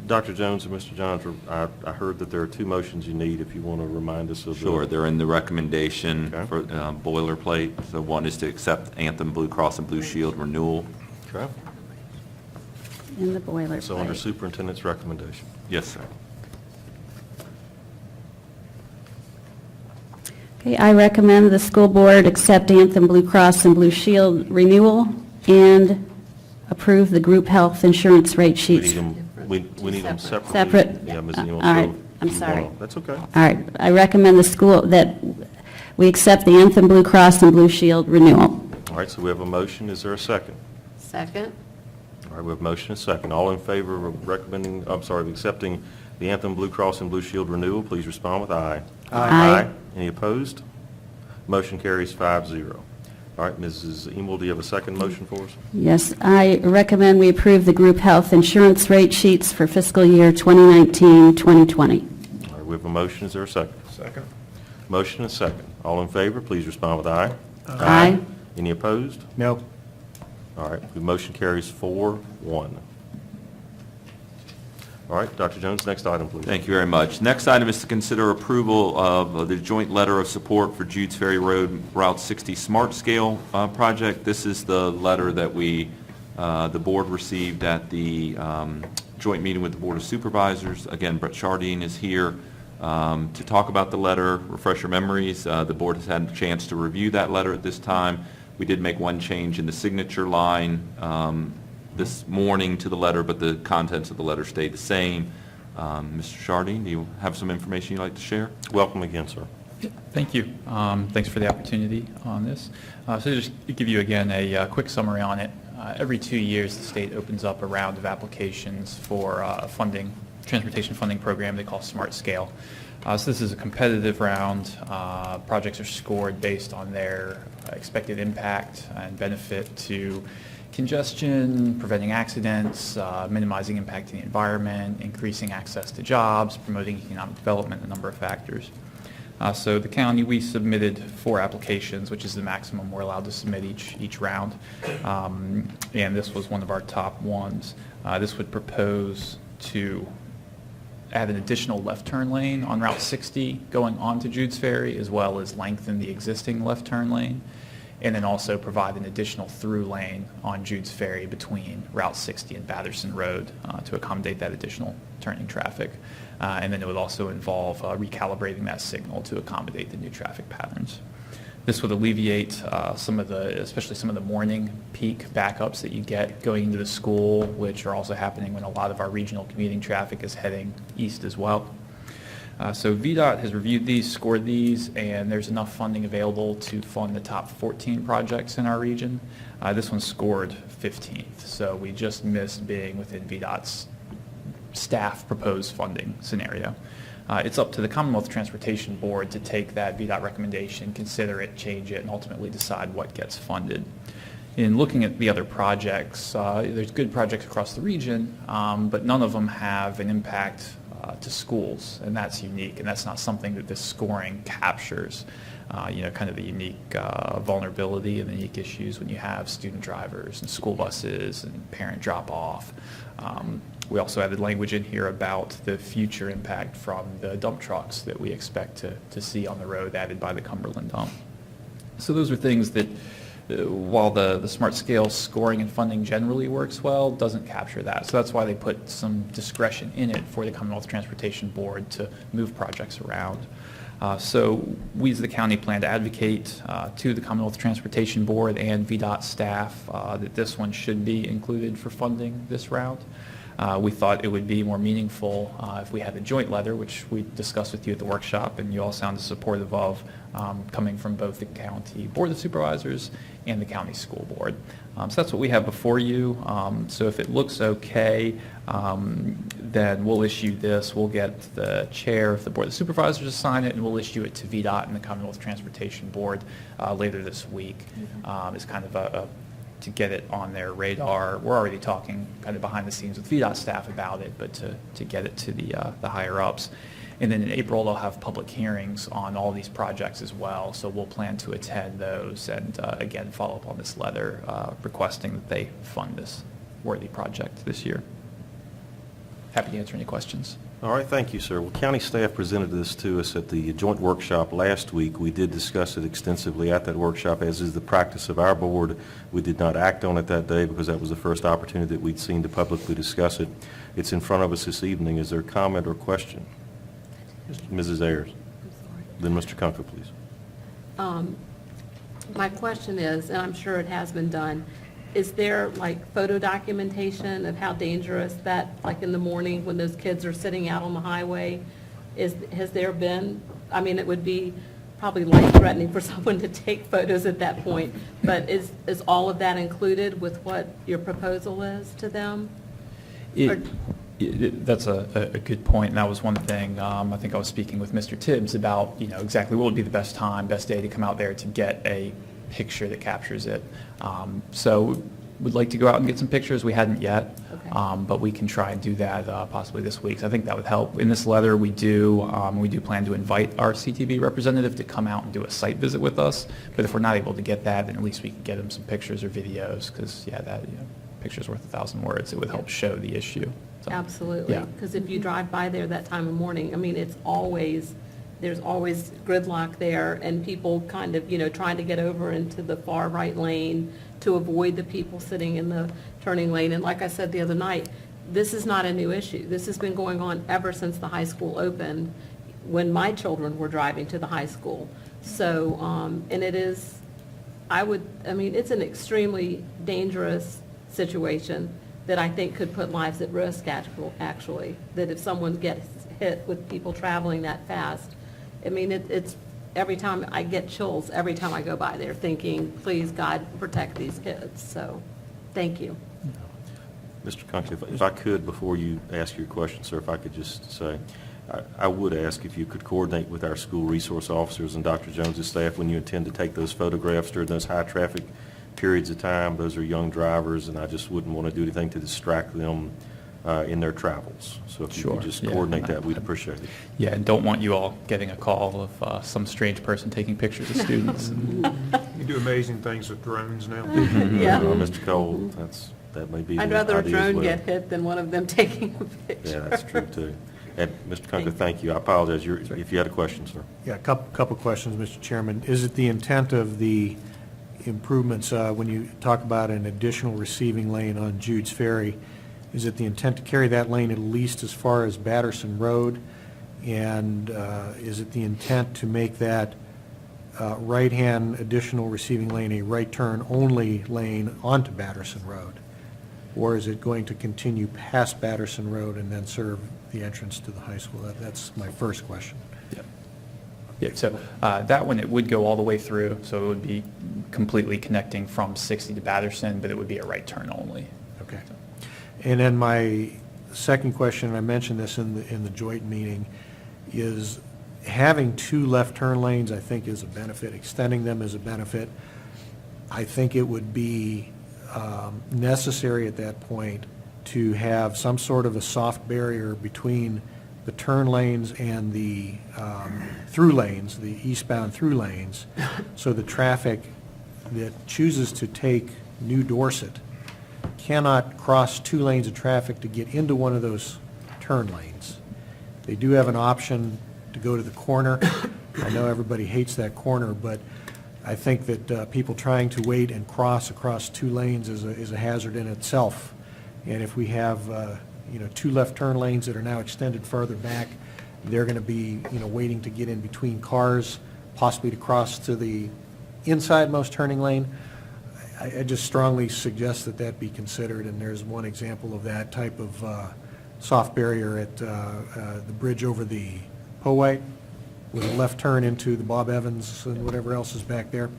Dr. Jones and Mr. Johns, I heard that there are 2 motions you need, if you want to remind us of the... Sure, they're in the recommendation Okay. for boilerplate. So one is to accept Anthem Blue Cross and Blue Shield renewal. Okay. In the boilerplate. So under superintendent's recommendation. Yes, sir. Okay, I recommend the school board accept Anthem Blue Cross and Blue Shield renewal and approve the group health insurance rate We sheets. need them, we need them separately. Separate? Yeah, Ms. Emel. All right, so I'm you sorry. wanna- That's okay. All right, I recommend the school that we accept the Anthem Blue Cross and Blue Shield renewal. All right, so we have a motion. Is there a second? Second? All right, we have a motion and a second. All in favor of accepting the Anthem Blue Cross and Blue Shield renewal, please respond with aye. Aye. Any opposed? Motion carries 5-0. All right, Mrs. Emel, do you have a second motion for us? Yes, I recommend we approve the group health insurance rate sheets for fiscal year 2019-2020. All right, we have a motion. Is there a second? Second. Motion and second. All in favor, please respond with aye. Aye. Any opposed? No. All right, the motion carries 4-1. All right, Dr. Jones, next item, please. Thank you very much. Next item is to consider approval of the joint letter of support for Judes Ferry Road Route 60 Smart Scale project. This is the letter that the board received at the joint meeting with the Board of Supervisors. Again, Brett Chardine is here to talk about the letter, refresh your memories. The board has had a chance to review that letter at this time. We did make one change in the signature line this morning to the letter, but the contents of the letter stayed the same. Mr. Chardine, do you have some information you'd like to share? Welcome again, sir. Thank you. Thanks for the opportunity on this. So just to give you again a quick summary on it. Every 2 years, the state opens up a round of applications for a transportation funding program they call Smart Scale. So this is a competitive round. Projects are scored based on their expected impact and benefit to congestion, preventing accidents, minimizing impact to the environment, increasing access to jobs, promoting economic development, a number of factors. So the county, we submitted 4 applications, which is the maximum we're allowed to submit each round. And this was one of our top ones. This would propose to add an additional left turn lane on Route 60 going on to Judes Ferry, as well as lengthen the existing left turn lane, and then also provide an additional through lane on Judes Ferry between Route 60 and Batterson Road to accommodate that additional turning traffic. And then it would also involve recalibrating that signal to accommodate the new traffic patterns. This would alleviate especially some of the morning peak backups that you get going into the school, which are also happening when a lot of our regional commuting traffic is heading east as well. So VDOT has reviewed these, scored these, and there's enough funding available to fund the top 14 projects in our region. This one scored 15th, so we just missed being within VDOT's staff proposed funding scenario. It's up to the Commonwealth Transportation Board to take that VDOT recommendation, consider it, change it, and ultimately decide what gets funded. In looking at the other projects, there's good projects across the region, but none of them have an impact to schools, and that's unique, and that's not something that this scoring captures. Kind of the unique vulnerability and the unique issues when you have student drivers and school buses and parent drop-off. We also added language in here about the future impact from the dump trucks that we expect to see on the road added by the Cumberland dump. So those are things that, while the Smart Scale scoring and funding generally works well, doesn't capture that. So that's why they put some discretion in it for the Commonwealth Transportation Board to move projects around. So we as the county plan to advocate to the Commonwealth Transportation Board and VDOT staff that this one should be included for funding this round. We thought it would be more meaningful if we had a joint letter, which we discussed with you at the workshop, and you all sounded supportive of, coming from both the County Board of Supervisors and the County School Board. So that's what we have before you. So if it looks okay, then we'll issue this. We'll get the chair of the Board of Supervisors to sign it, and we'll issue it to VDOT and the Commonwealth Transportation Board later this week. It's kind of to get it on their radar. We're already talking kind of behind the scenes with VDOT staff about it, but to get it to the higher ups. And then in April, they'll have public hearings on all these projects as well, so we'll plan to attend those and again follow up on this letter requesting that they fund this worthy project this year. Happy to answer any questions. All right, thank you, sir. Well, county staff presented this to us at the joint workshop last week. We did discuss it extensively at that workshop, as is the practice of our board. We did not act on it that day because that was the first opportunity that we'd seen to publicly discuss it. It's in front of us this evening. Is there a comment or question? Mrs. Ayers. I'm sorry. Then Mr. Kunkel, please. My question is, and I'm sure it has been done, is there like photo documentation of how dangerous that, like in the morning when those kids are sitting out on the highway, has there been? I mean, it would be probably life-threatening for someone to take photos at that point, but is all of that included with what your proposal is to them? That's a good point, and that was one thing, I think I was speaking with Mr. Tibbs about, exactly what would be the best time, best day to come out there to get a picture that captures it. So we'd like to go out and get some pictures. We hadn't yet, Okay. but we can try and do that possibly this week. So I think that would help. In this letter, we do plan to invite our CTV representative to come out and do a site visit with us. But if we're not able to get that, then at least we can get them some pictures or videos, because, picture's worth 1,000 words. It would help show the issue. So, Absolutely. Yeah. Because if you drive by there that time of morning, I mean, there's always gridlock there, and people kind of, trying to get over into the far right lane to avoid the people sitting in the turning lane. And like I said the other night, this is not a new issue. This has been going on ever since the high school opened, when my children were driving to the high school. So, and it is, it's an extremely dangerous situation that I think could put lives at risk, actually, that if someone gets hit with people traveling that fast, it's, every time I get chills, every time I go by there, thinking, please, God, protect these kids. So, thank you. Mr. Conkey, if I could, before you ask your question, sir, if I could just say, I would ask if you could coordinate with our school resource officers and Dr. Jones' staff when you intend to take those photographs during those high-traffic periods of time. Those are young drivers, and I just wouldn't want to do anything to distract them in their travels. So if you Sure, could just yeah. coordinate that, we'd appreciate it. Yeah, and don't want you all getting a call of some strange person taking pictures of students. You do amazing things with drones now. Yeah. Mr. Cole, that may be I'd the rather a idea as drone well. get hit than one of them taking a picture. Yeah, that's true, too. And Mr. Conkey, thank you. I apologize. If you had a question, sir. Yeah, a couple questions, Mr. Chairman. Is it the intent of the improvements, when you talk about an additional receiving lane on Jude's Ferry, is it the intent to carry that lane at least as far as Batterson Road? And is it the intent to make that right-hand additional receiving lane a right turn only lane onto Batterson Road? Or is it going to continue past Batterson Road and then serve the entrance to the high school? That's my first question. Yeah, so that one, it would go all the way through, so it would be completely connecting from 60 to Batterson, but it would be a right turn only. Okay. And then my second question, and I mentioned this in the joint meeting, is having two left turn lanes, I think, is a benefit. Extending them is a benefit. I think it would be necessary at that point to have some sort of a soft barrier between the turn lanes and the through lanes, the eastbound through lanes, so the traffic that chooses to take New Dorset cannot cross two lanes of traffic to get into one of those turn lanes. They do have an option to go to the corner. I know everybody hates that corner, but I think that people trying to wait and cross across two lanes is a hazard in itself. And if we have two left turn lanes that are now extended further back, they're going to be waiting to get in between cars, possibly to cross to the inside-most turning lane. I just strongly suggest that be considered, and there's one example of that type of soft barrier at the bridge over the Powhite, with a left turn into the Bob Evans and whatever else is back there.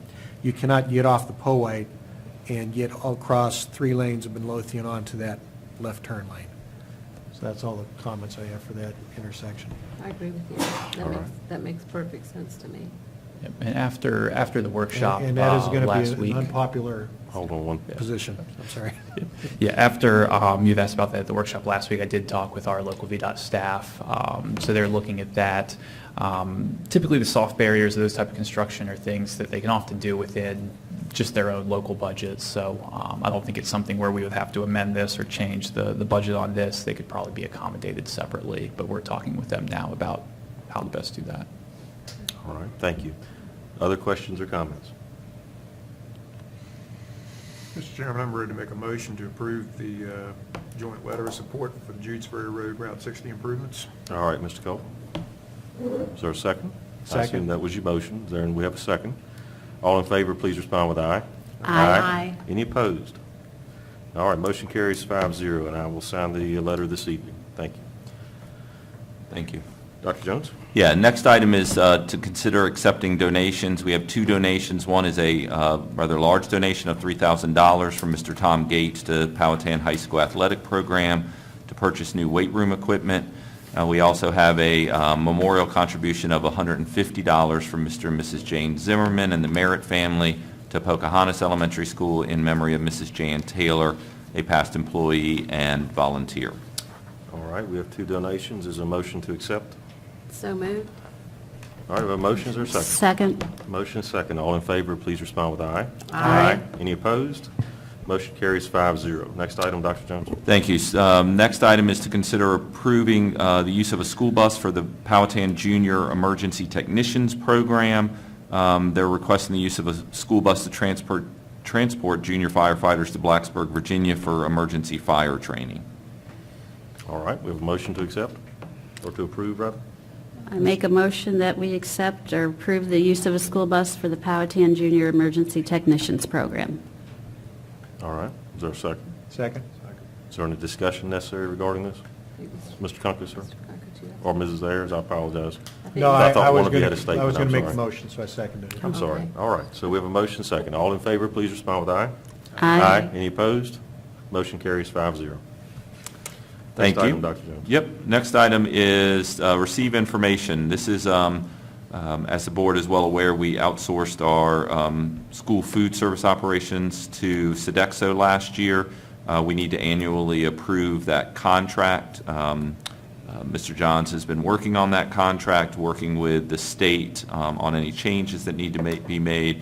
You cannot get off the Powhite and get across three lanes of Midlothian onto that left turn lane. So that's all the comments I have for that intersection. I agree with you. That makes perfect sense to me. Yep, and after the workshop And that is going last to be week. an unpopular Hold on one. position. I'm sorry. Yeah, after you've asked about that at the workshop last week, I did talk with our local VDOT staff. So they're looking at that. Typically, the soft barriers, those type of construction, are things that they can often do within just their own local budgets. So I don't think it's something where we would have to amend this or change the budget on this. They could probably be accommodated separately, but we're talking with them now about how to best do that. All right, thank you. Other questions or comments? Mr. Chairman, I'm ready to make a motion to approve the joint letter of support for the Jude's Ferry Road Route 60 improvements. All right, Mr. Cole. Is there a second? I Second. assume that was your motion. Is there, and we have a second. All in favor, please respond with aye. Aye. Any opposed? All right, motion carries 5-0, and I will sign the letter this evening. Thank you. Thank you. Dr. Jones? Yeah, next item is to consider accepting donations. We have two donations. One is a rather large donation of $3,000 from Mr. Tom Gates to Powhatan High School Athletic Program to purchase new weight room equipment. We also have a memorial contribution of $150 from Mr. and Mrs. Jane Zimmerman and the Merritt family to Pocahontas Elementary School in memory of Mrs. Jan Taylor, a past employee and volunteer. All right, we have 2 donations. Is there a motion to accept? So moved. All right, we have a motion. Is there a second? Second. Motion second. All in favor, please respond with aye. Aye. Any opposed? Motion carries 5-0. Next item, Dr. Jones. Thank you. Next item is to consider approving the use of a school bus for the Powhatan Junior Emergency Technicians Program. They're requesting the use of a school bus to transport junior firefighters to Blacksburg, Virginia for emergency fire training. All right, we have a motion to accept, or to approve, rather. I make a motion that we accept or approve the use of a school bus for the Powhatan Junior Emergency Technicians Program. All right, is there a second? Second? Is there any discussion necessary regarding this? Mr. Kunkel, sir? Mr. Conkers, yes. Or Mrs. Ayers? I apologize. I think- No, I I thought was one of you going had a statement. I was going I'm to make the sorry. motion, so I seconded it. I'm sorry. Okay. All right, so we have a motion second. All in favor, please respond with aye. Aye. Any opposed? Motion carries 5-0. Thank Next you. item, Dr. Jones. Yep. Next item is receive information. This is, as the board is well aware, we outsourced our school food service operations to Sodexo last year. We need to annually approve that contract. Mr. Johns has been working on that contract, working with the state on any changes that need to be made.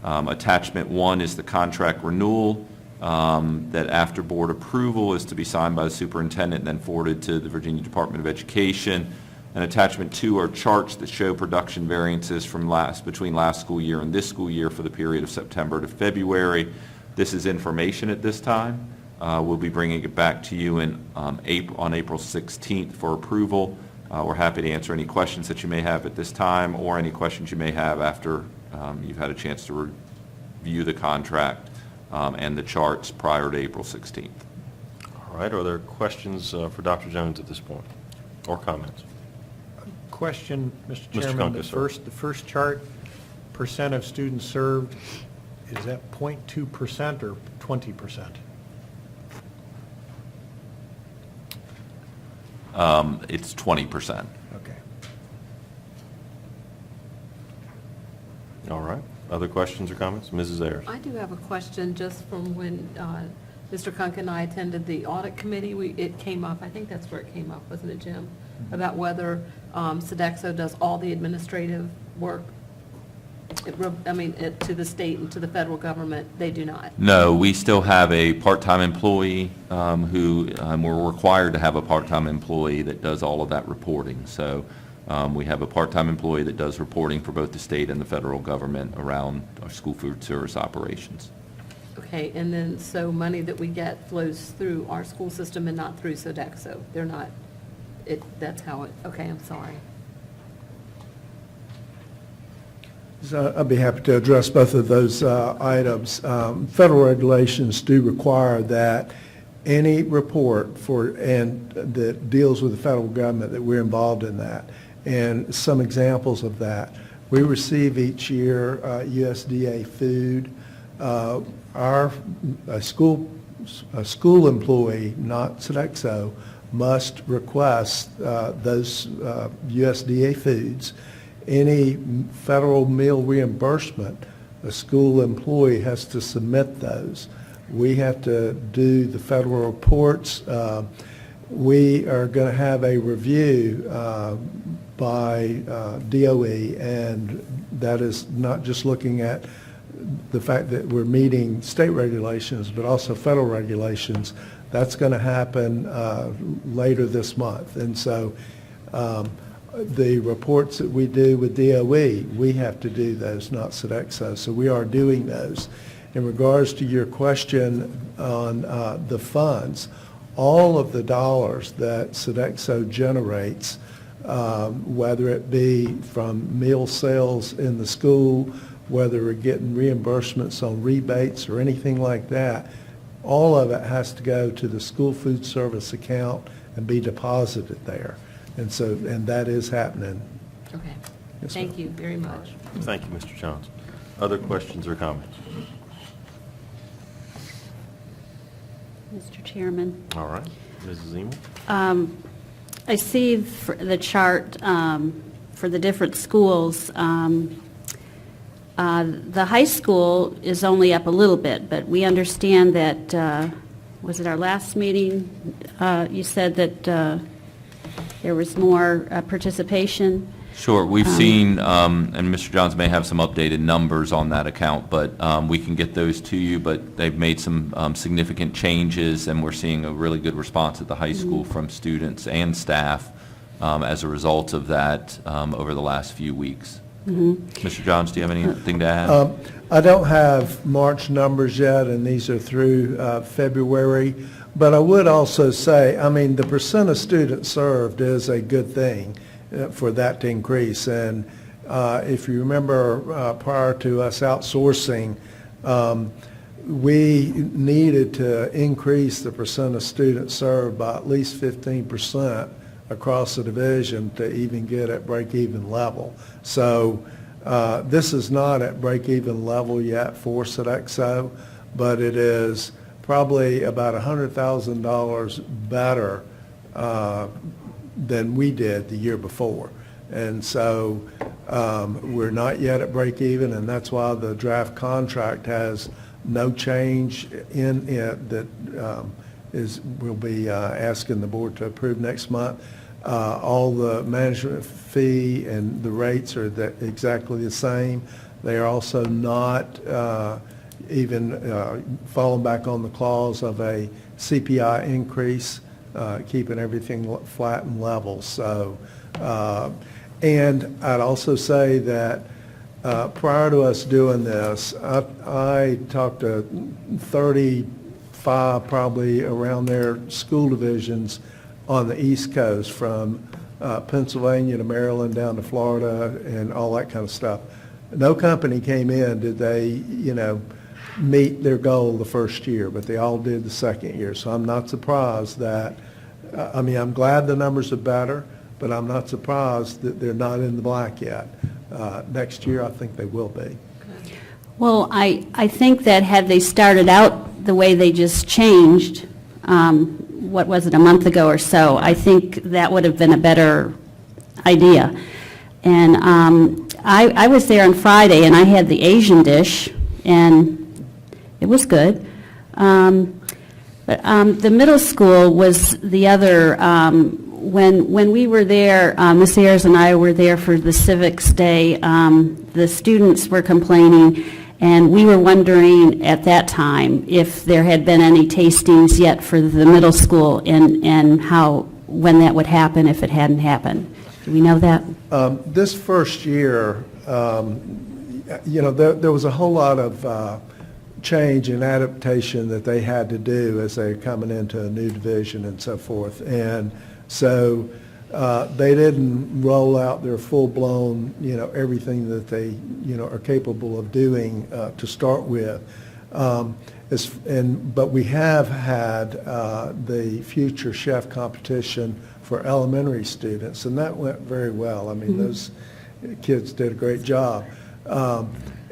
Attachment 1 is the contract renewal that after board approval is to be signed by the superintendent and then forwarded to the Virginia Department of Education. And attachment 2 are charts that show production variances from between last school year and this school year for the period of September to February. This is information at this time. We'll be bringing it back to you on April 16th for approval. We're happy to answer any questions that you may have at this time or any questions you may have after you've had a chance to review the contract and the charts prior to April 16th. All right, are there questions for Dr. Jones at this point, or comments? Question, Mr. Mr. Chairman, Kunkel, sir. the first chart, percent of students served, is that 0.2% or 20%? It's 20%. Okay. All right, other questions or comments? Mrs. Ayers? I do have a question just from when Mr. Kunk and I attended the audit committee. It came up, I think that's where it came up, wasn't it, Jim? About whether Sodexo does all the administrative work. To the state and to the federal government, they do not. No, we still have a part-time employee who, we're required to have a part-time employee that does all of that reporting. So we have a part-time employee that does reporting for both the state and the federal government around our school food service operations. Okay, and then, so money that we get flows through our school system and not through Sodexo? They're not, that's how it, okay, I'm sorry. So I'd be happy to address both of those items. Federal regulations do require that any report that deals with the federal government, that we're involved in that. And some examples of that, we receive each year USDA food. A school employee, not Sodexo, must request those USDA foods. Any federal meal reimbursement, a school employee has to submit those. We have to do the federal reports. We are going to have a review by DOE, and that is not just looking at the fact that we're meeting state regulations, but also federal regulations. That's going to happen later this month. And so the reports that we do with DOE, we have to do those, not Sodexo. So we are doing those. In regards to your question on the funds, all of the dollars that Sodexo generates, whether it be from meal sales in the school, whether we're getting reimbursements on rebates or anything like that, all of it has to go to the school food service account and be deposited there. And that is happening. Okay. Yes, Thank ma'am. you very much. Thank you, Mr. Johns. Other questions or comments? Mr. Chairman, All right. Mrs. Emo? I see the chart for the different schools. The high school is only up a little bit, but we understand that, was it our last meeting? You said that there was more participation. Sure, we've seen, and Mr. Johns may have some updated numbers on that account, but we can get those to you, but they've made some significant changes, and we're seeing a really good response at the high school from students and staff as a result of that over the last few weeks. Mr. Johns, do you have anything to add? I don't have March numbers yet, and these are through February, but I would also say, I mean, the percent of students served is a good thing for that to increase. And if you remember, prior to us outsourcing, we needed to increase the percent of students served by at least 15% across the division to even get at break-even level. So this is not at break-even level yet for Sodexo, but it is probably about $100,000 better than we did the year before. And so we're not yet at break even, and that's why the draft contract has no change in it that we'll be asking the board to approve next month. All the management fee and the rates are exactly the same. They are also not even falling back on the clause of a CPI increase, keeping everything flat and level. So, and I'd also say that prior to us doing this, I talked to 35 probably around there school divisions on the East Coast, from Pennsylvania to Maryland down to Florida and all that kind of stuff. No company came in, did they, meet their goal the first year, but they all did the second year. So I'm not surprised that, I'm glad the numbers are better, but I'm not surprised that they're not in the black yet. Next year, I think they will be. Well, I think that had they started out the way they just changed, what was it, a month ago or so, I think that would have been a better idea. And I was there on Friday, and I had the Asian dish, and it was good. But the middle school was the other, when we were there, Ms. Ayers and I were there for the Civics Day, the students were complaining, and we were wondering at that time if there had been any tastings yet for the middle school, and when that would happen if it hadn't happened. Do we know that? This first year, there was a whole lot of change and adaptation that they had to do as they're coming into a new division and so forth. And so they didn't roll out their full-blown, everything that they, are capable of doing to start with. But we have had the Future Chef competition for elementary students, and that went very well. I mean, those kids did a great job.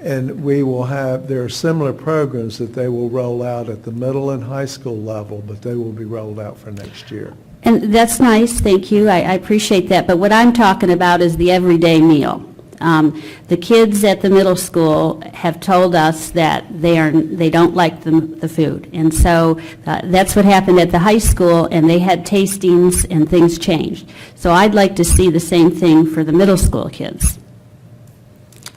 And we will there are similar programs that they will roll out at the middle and high school level, but they will be rolled out for next year. And that's nice, thank you, I appreciate that, but what I'm talking about is the everyday meal. The kids at the middle school have told us that they don't like the food, and so that's what happened at the high school, and they had tastings and things changed. So I'd like to see the same thing for the middle school kids.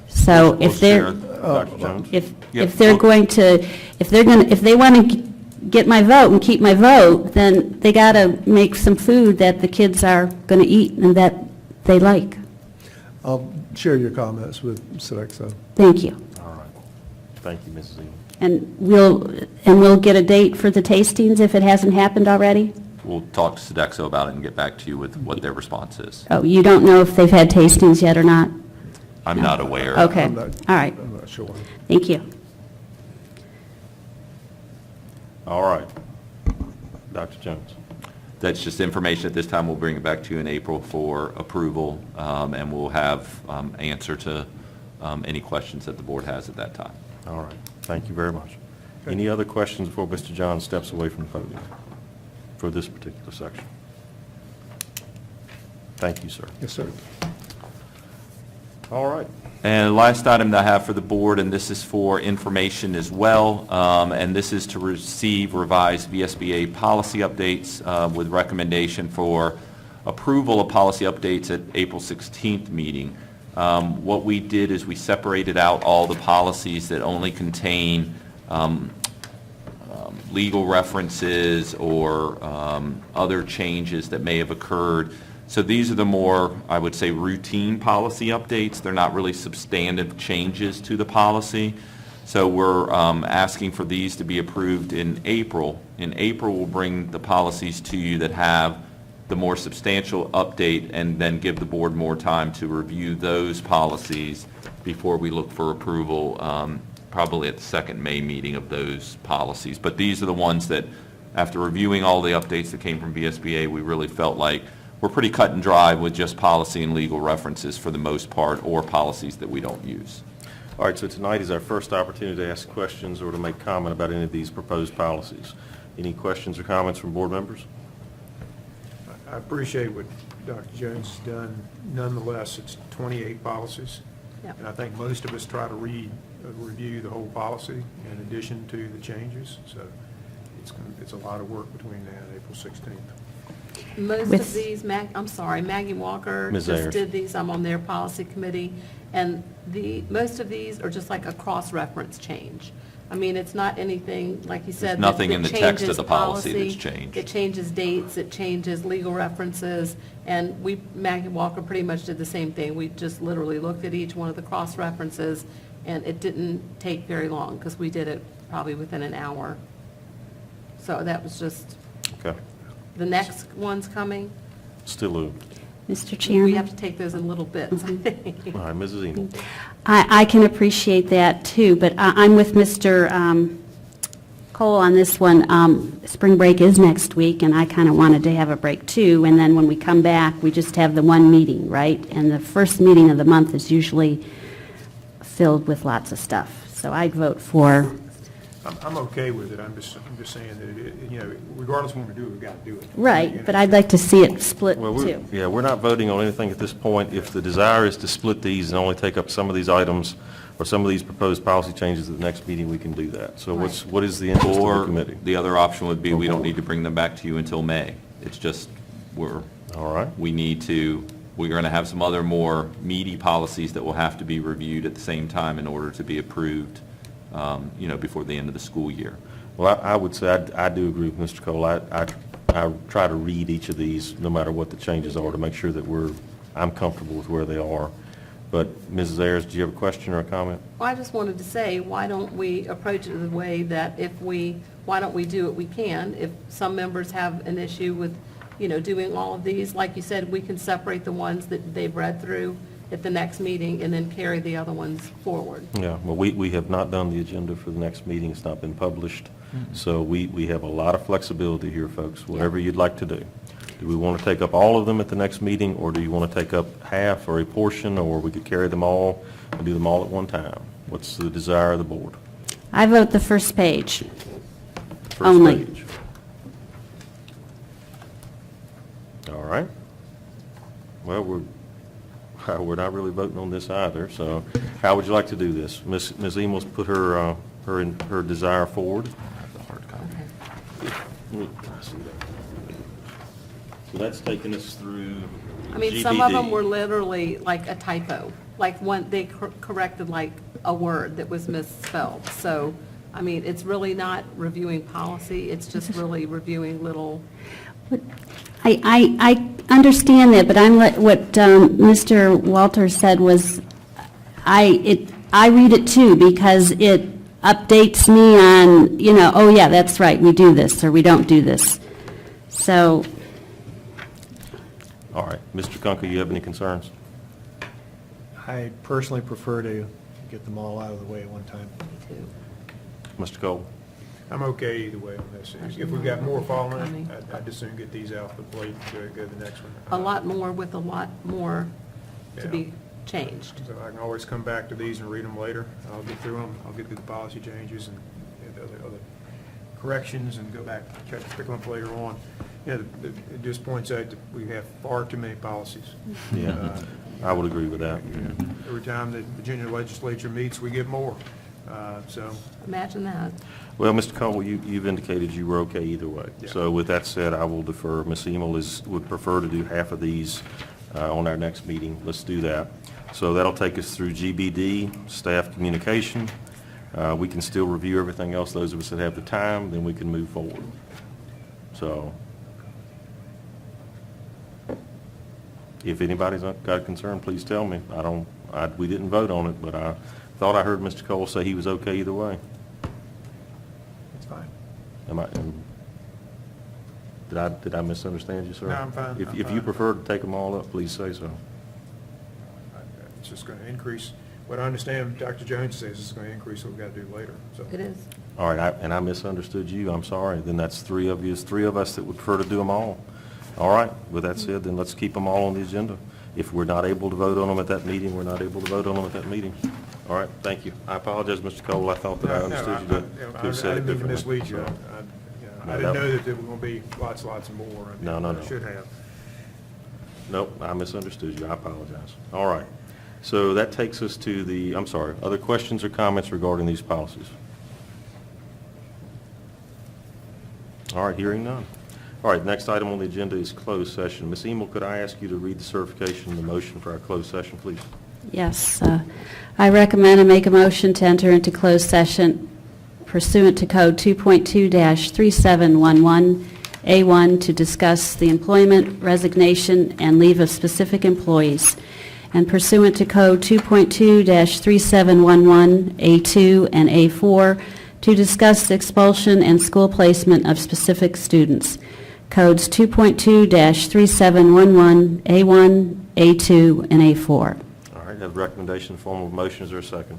So if they're, Dr. Jones? if they want to get my vote and keep my vote, then they got to make some food that the kids are going to eat and that they like. I'll share your comments with Sodexo. Thank you. All right. Thank you, Mrs. Emo. And we'll get a date for the tastings if it hasn't happened already? We'll talk to Sodexo about it and get back to you with what their response is. Oh, you don't know if they've had tastings yet or not? I'm not aware. Okay, I'm all not- right, I'm not sure. thank you. All right. Dr. Jones? That's just information at this time. We'll bring it back to you in April for approval, and we'll have answer to any questions that the board has at that time. All right. Thank you very much. Any other questions before Mr. John steps away from the podium? for this particular section. Thank you, sir. Yes, sir. All right. And the last item that I have for the board, and this is for information as well, and this is to receive revised VSBA policy updates with recommendation for approval of policy updates at April 16th meeting. What we did is we separated out all the policies that only contain legal references or other changes that may have occurred. So these are the more, I would say, routine policy updates. They're not really substantive changes to the policy. So we're asking for these to be approved in April. In April, we'll bring the policies to you that have the more substantial update and then give the board more time to review those policies before we look for approval, probably at the second May meeting of those policies. But these are the ones that, after reviewing all the updates that came from VSBA, we really felt like we're pretty cut and dry with just policy and legal references for the most part, or policies that we don't use. All right, so tonight is our first opportunity to ask questions or to make comment about any of these proposed policies. Any questions or comments from board members? I appreciate what Dr. Jones has done. Nonetheless, it's 28 policies. Yep. And I think most of us try to review the whole policy in addition to the changes. So it's a lot of work between now and April 16th. Most With- of these, Maggie Walker Ms. just Ayers. did these, I'm on their policy committee, and most of these are just like a cross-reference change. I mean, it's not anything, like you said. There's nothing that in the text of changes the policy that's changed. It changes dates, it changes legal references, and Maggie Walker pretty much did the same thing. We just literally looked at each one of the cross-references, and it didn't take very long, because we did it probably within an hour. So that was just, Okay. the next one's coming. Still Mr. Chairman? We have to take those in little bits, I think. all right, Mrs. Eno. I can appreciate that, too, but I'm with Mr. Cole on this one. Spring break is next week, and I kind of wanted to have a break, too, and then when we come back, we just have the one meeting, right? And the first meeting of the month is usually filled with lots of stuff. So I'd vote for, I'm okay with it. I'm just saying that, regardless of when we do it, we've got to do it. right, but I'd like to see it split, Well, too. we're not voting on anything at this point. If the desire is to split these and only take up some of these items or some of these proposed policy changes at the next meeting, we can do that. So what is the interest of the Or committee? the other option would be we don't need to bring them back to you until May. It's just, All right. we're going to have some other more meaty policies that will have to be reviewed at the same time in order to be approved, before the end of the school year. Well, I would say I do agree with Mr. Cole. I try to read each of these, no matter what the changes are, to make sure that I'm comfortable with where they are. But Mrs. Ayers, do you have a question or a comment? Well, I just wanted to say, why don't we approach it the way that why don't we do what we can? If some members have an issue with, doing all of these, like you said, we can separate the ones that they've read through at the next meeting and then carry the other ones forward. Yeah, well, we have not done the agenda for the next meeting. It's not been published. So we have a lot of flexibility here, folks, whatever you'd like to do. Do we want to take up all of them at the next meeting, or do you want to take up half or a portion, or we could carry them all and do them all at one time? What's the desire of the board? I vote the first page. First Only. page. All right. Well, we're not really voting on this either, so how would you like to do this? Ms. Emels put her desire forward. So that's taking us through I mean, some of them GBD. were literally like a typo, like they corrected like a word that was misspelled. So, I mean, it's really not reviewing policy, it's just really reviewing little, I understand that, but what Mr. Walters said was, I read it too, because it updates me on, oh yeah, that's right, we do this, or we don't do this. So, All right. Mr. Kunkel, you have any concerns? I personally prefer to get them all out of the way at one time. too. Mr. Cole? I'm okay either way on this. If we've got more following, I'd just soon get these off the plate and go to the next one. A lot more with a lot more to Yeah. be changed. So I can always come back to these and read them later. I'll get through them. I'll get through the policy changes and the other corrections and go back, pick them up later on. It just points out that we have far too many policies. Yeah, I would agree with that. Every time the Virginia legislature meets, we get more. So, Imagine that. Well, Mr. Cole, you've indicated you were okay either way. Yeah. So with that said, I will defer. Ms. Emel would prefer to do half of these on our next meeting. Let's do that. So that'll take us through GBD, staff communication. We can still review everything else, those of us that have the time, then we can move forward. So if anybody's got a concern, please tell me. We didn't vote on it, but I thought I heard Mr. Cole say he was okay either way. it's fine. Did I misunderstand you, sir? No, I'm fine. If I'm you fine. prefer to take them all up, please say so. It's just going to increase. What I understand Dr. Jones says is going to increase what we've got to do later. So It is. All right, and I misunderstood you, I'm sorry. Then that's three of us that would prefer to do them all. All right, with that said, then let's keep them all on the agenda. If we're not able to vote on them at that meeting, we're not able to vote on them at that meeting. All right, thank you. I apologize, Mr. Cole, I thought that I understood you to have said I it didn't mean to differently. mislead you. So, I didn't know that there were going to be lots and more. No. I should have. Nope, I misunderstood you, I apologize. All right, so that takes us to other questions or comments regarding these policies? All right, hearing none. All right, next item on the agenda is closed session. Ms. Emel, could I ask you to read the certification and the motion for our closed session, please? Yes, I recommend and make a motion to enter into closed session pursuant to Code 2.2-3711A1 to discuss the employment, resignation, and leave of specific employees, and pursuant to Code 2.2-3711A2 and A4 to discuss the expulsion and school placement of specific students. Codes 2.2-3711A1, A2, and A4. All right, have the recommendation in the form of a motion. Is there a second?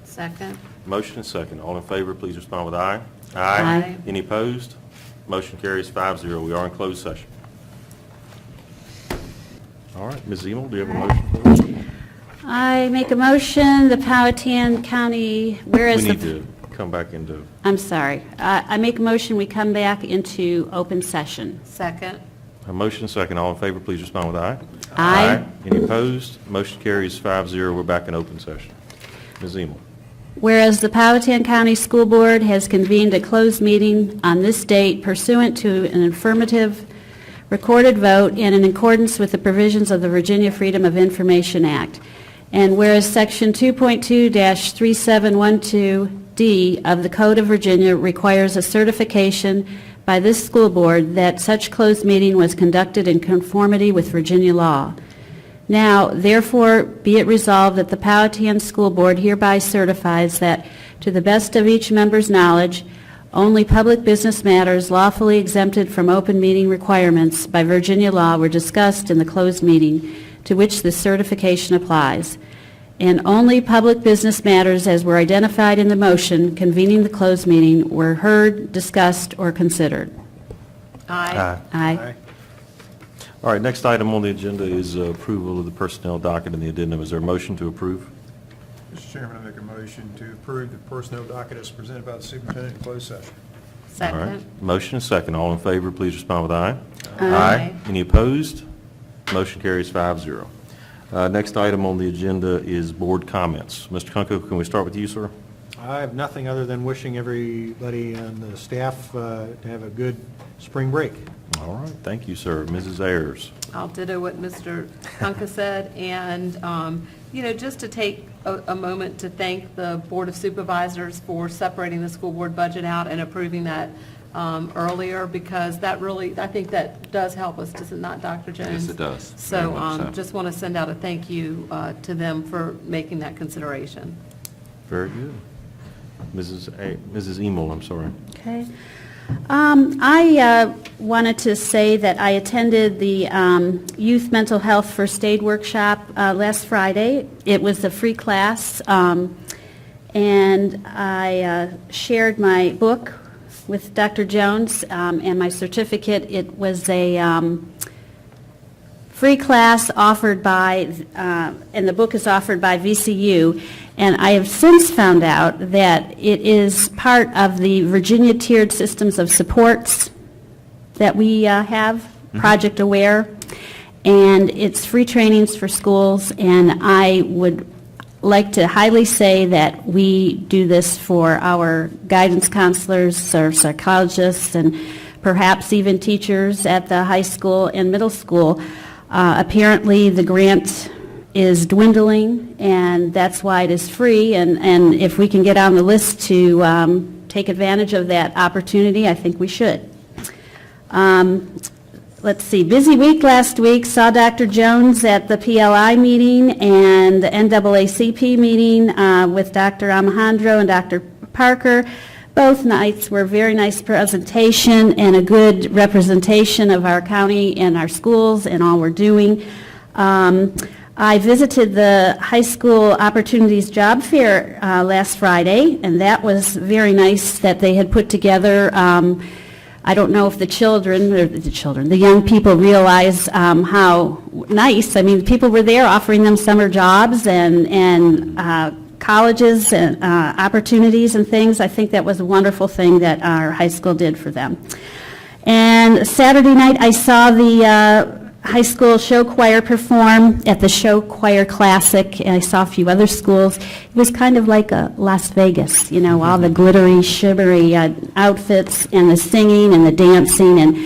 Second. Motion and second. All in favor, please respond with aye. Aye. Any opposed? Motion carries 5-0. We are in closed session. All right, Ms. Emel, do you have a motion for us? I make a motion, the Powhatan County, whereas We the... need to come back into, I'm sorry. I make a motion, we come back into open session. Second. a motion and second. All in favor, please respond with aye. Aye. Any opposed? Motion carries 5-0. We're back in open session. Ms. Emel. Whereas the Powhatan County School Board has convened a closed meeting on this date pursuant to an affirmative recorded vote and in accordance with the provisions of the Virginia Freedom of Information Act. And whereas Section 2.2-3712D of the Code of Virginia requires a certification by this school board that such closed meeting was conducted in conformity with Virginia law. Now, therefore, be it resolved that the Powhatan School Board hereby certifies that, to the best of each member's knowledge, only public business matters lawfully exempted from open meeting requirements by Virginia law were discussed in the closed meeting to which this certification applies, and only public business matters as were identified in the motion convening the closed meeting were heard, discussed, or considered. Aye. Aye. All right, next item on the agenda is approval of the personnel docket and the addendum. Is there a motion to approve? Mr. Chairman, I make a motion to approve the personnel docket as presented by the superintendent in closed session. All right. Second. Motion and second. All in favor, please respond with aye. Aye. Any opposed? Motion carries 5-0. Next item on the agenda is board comments. Mr. Kunko, can we start with you, sir? I have nothing other than wishing everybody and the staff to have a good spring break. All right, thank you, sir. Mrs. Ayers. I'll ditto what Mr. Kunka said, and, just to take a moment to thank the Board of Supervisors for separating the school board budget out and approving that earlier, because that really, I think that does help us, does it not, Dr. Jones? Yes, it does. Very So much so. just want to send out a thank you to them for making that consideration. Very good. Mrs. Emel, I'm sorry. Okay. I wanted to say that I attended the Youth Mental Health First Aid Workshop last Friday. It was a free class, and I shared my book with Dr. Jones and my certificate. It was a free class offered by, and the book is offered by VCU, and I have since found out that it is part of the Virginia Tiered Systems of Supports that we have, Project Aware, and it's free trainings for schools, and I would like to highly say that we do this for our guidance counselors, our psychologists, and perhaps even teachers at the high school and middle school. Apparently, the grant is dwindling, and that's why it is free, and if we can get on the list to take advantage of that opportunity, I think we should. Let's see, busy week last week, saw Dr. Jones at the PLI meeting and the NAACP meeting with Dr. Alejandro and Dr. Parker. Both nights were very nice presentation and a good representation of our county and our schools and all we're doing. I visited the High School Opportunities Job Fair last Friday, and that was very nice that they had put together. I don't know if the young people realize how nice. I mean, people were there offering them summer jobs and colleges and opportunities and things. I think that was a wonderful thing that our high school did for them. And Saturday night, I saw the high school show choir perform at the Show Choir Classic, and I saw a few other schools. It was kind of like a Las Vegas, all the glittery, shimmery outfits and the singing and the dancing, and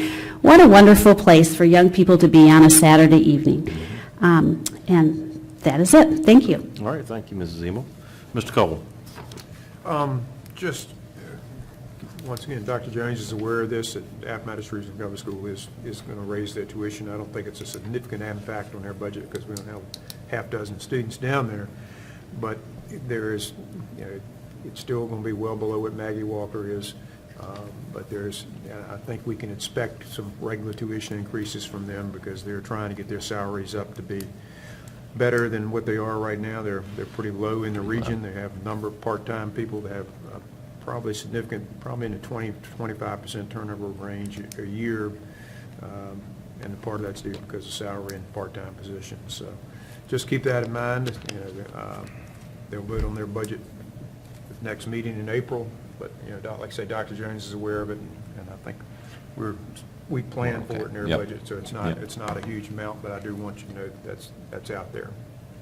what a wonderful place for young people to be on a Saturday evening. And that is it. Thank you. All right, thank you, Mrs. Emel. Mr. Cole? Just, once again, Dr. Jones is aware of this, that Appomattox Regional Government School is going to raise their tuition. I don't think it's a significant impact on their budget because we don't have half dozen students down there, but there is, it's still going to be well below what Maggie Walker is, but I think we can expect some regular tuition increases from them because they're trying to get their salaries up to be better than what they are right now. They're pretty low in the region. They have a number of part-time people that have probably in the 20-25% turnover range a year, and part of that's due because of salary and part-time positions. So just keep that in mind. They'll vote on their budget at the next meeting in April, but like I say, Dr. Jones is aware of it, and I think we plan for it in their budget, so it's not a huge amount, but I do want you to know that's out there.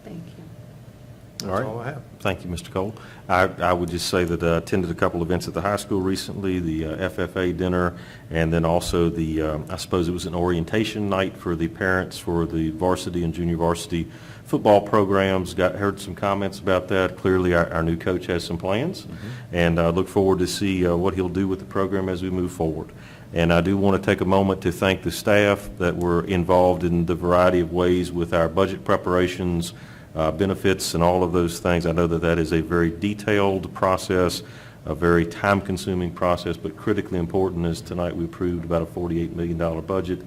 Thank you. All right. That's all I have. Thank you, Mr. Cole. I would just say that I attended a couple events at the high school recently, the FFA dinner, and then also I suppose it was an orientation night for the parents for the varsity and junior varsity football programs. Heard some comments about that. Clearly, our new coach has some plans, and I look forward to see what he'll do with the program as we move forward. And I do want to take a moment to thank the staff that were involved in the variety of ways with our budget preparations, benefits, and all of those things. I know that is a very detailed process, a very time-consuming process, but critically important is tonight we approved about a $48 million budget.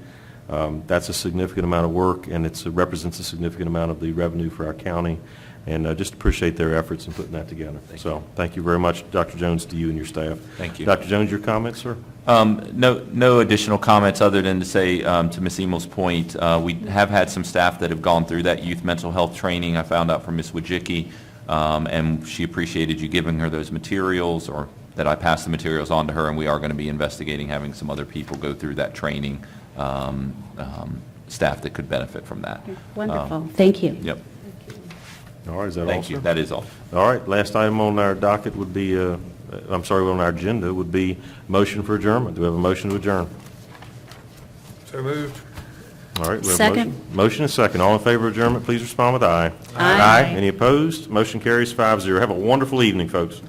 That's a significant amount of work, and it represents a significant amount of the revenue for our county, and just appreciate their efforts in putting that together. Thank you very much, Dr. Jones, to you and your staff. Thank you. Dr. Jones, your comments, sir? No additional comments other than to say, to Ms. Emel's point, we have had some staff that have gone through that youth mental health training. I found out from Ms. Wojcicki, and she appreciated you giving her those materials, or that I passed the materials on to her, and we are going to be investigating having some other people go through that training, staff that could benefit from that. Wonderful. Thank you. Yep. All right, is that all, Thank you. sir? That is all. All right, last item on our docket would be, on our agenda would be motion for adjournment. Do we have a motion to adjourn? So moved. All right, we have a Second. motion. Motion is second. All in favor of adjournment, please respond with aye. Aye. Any opposed? Motion carries 5-0. Have a wonderful evening, folks.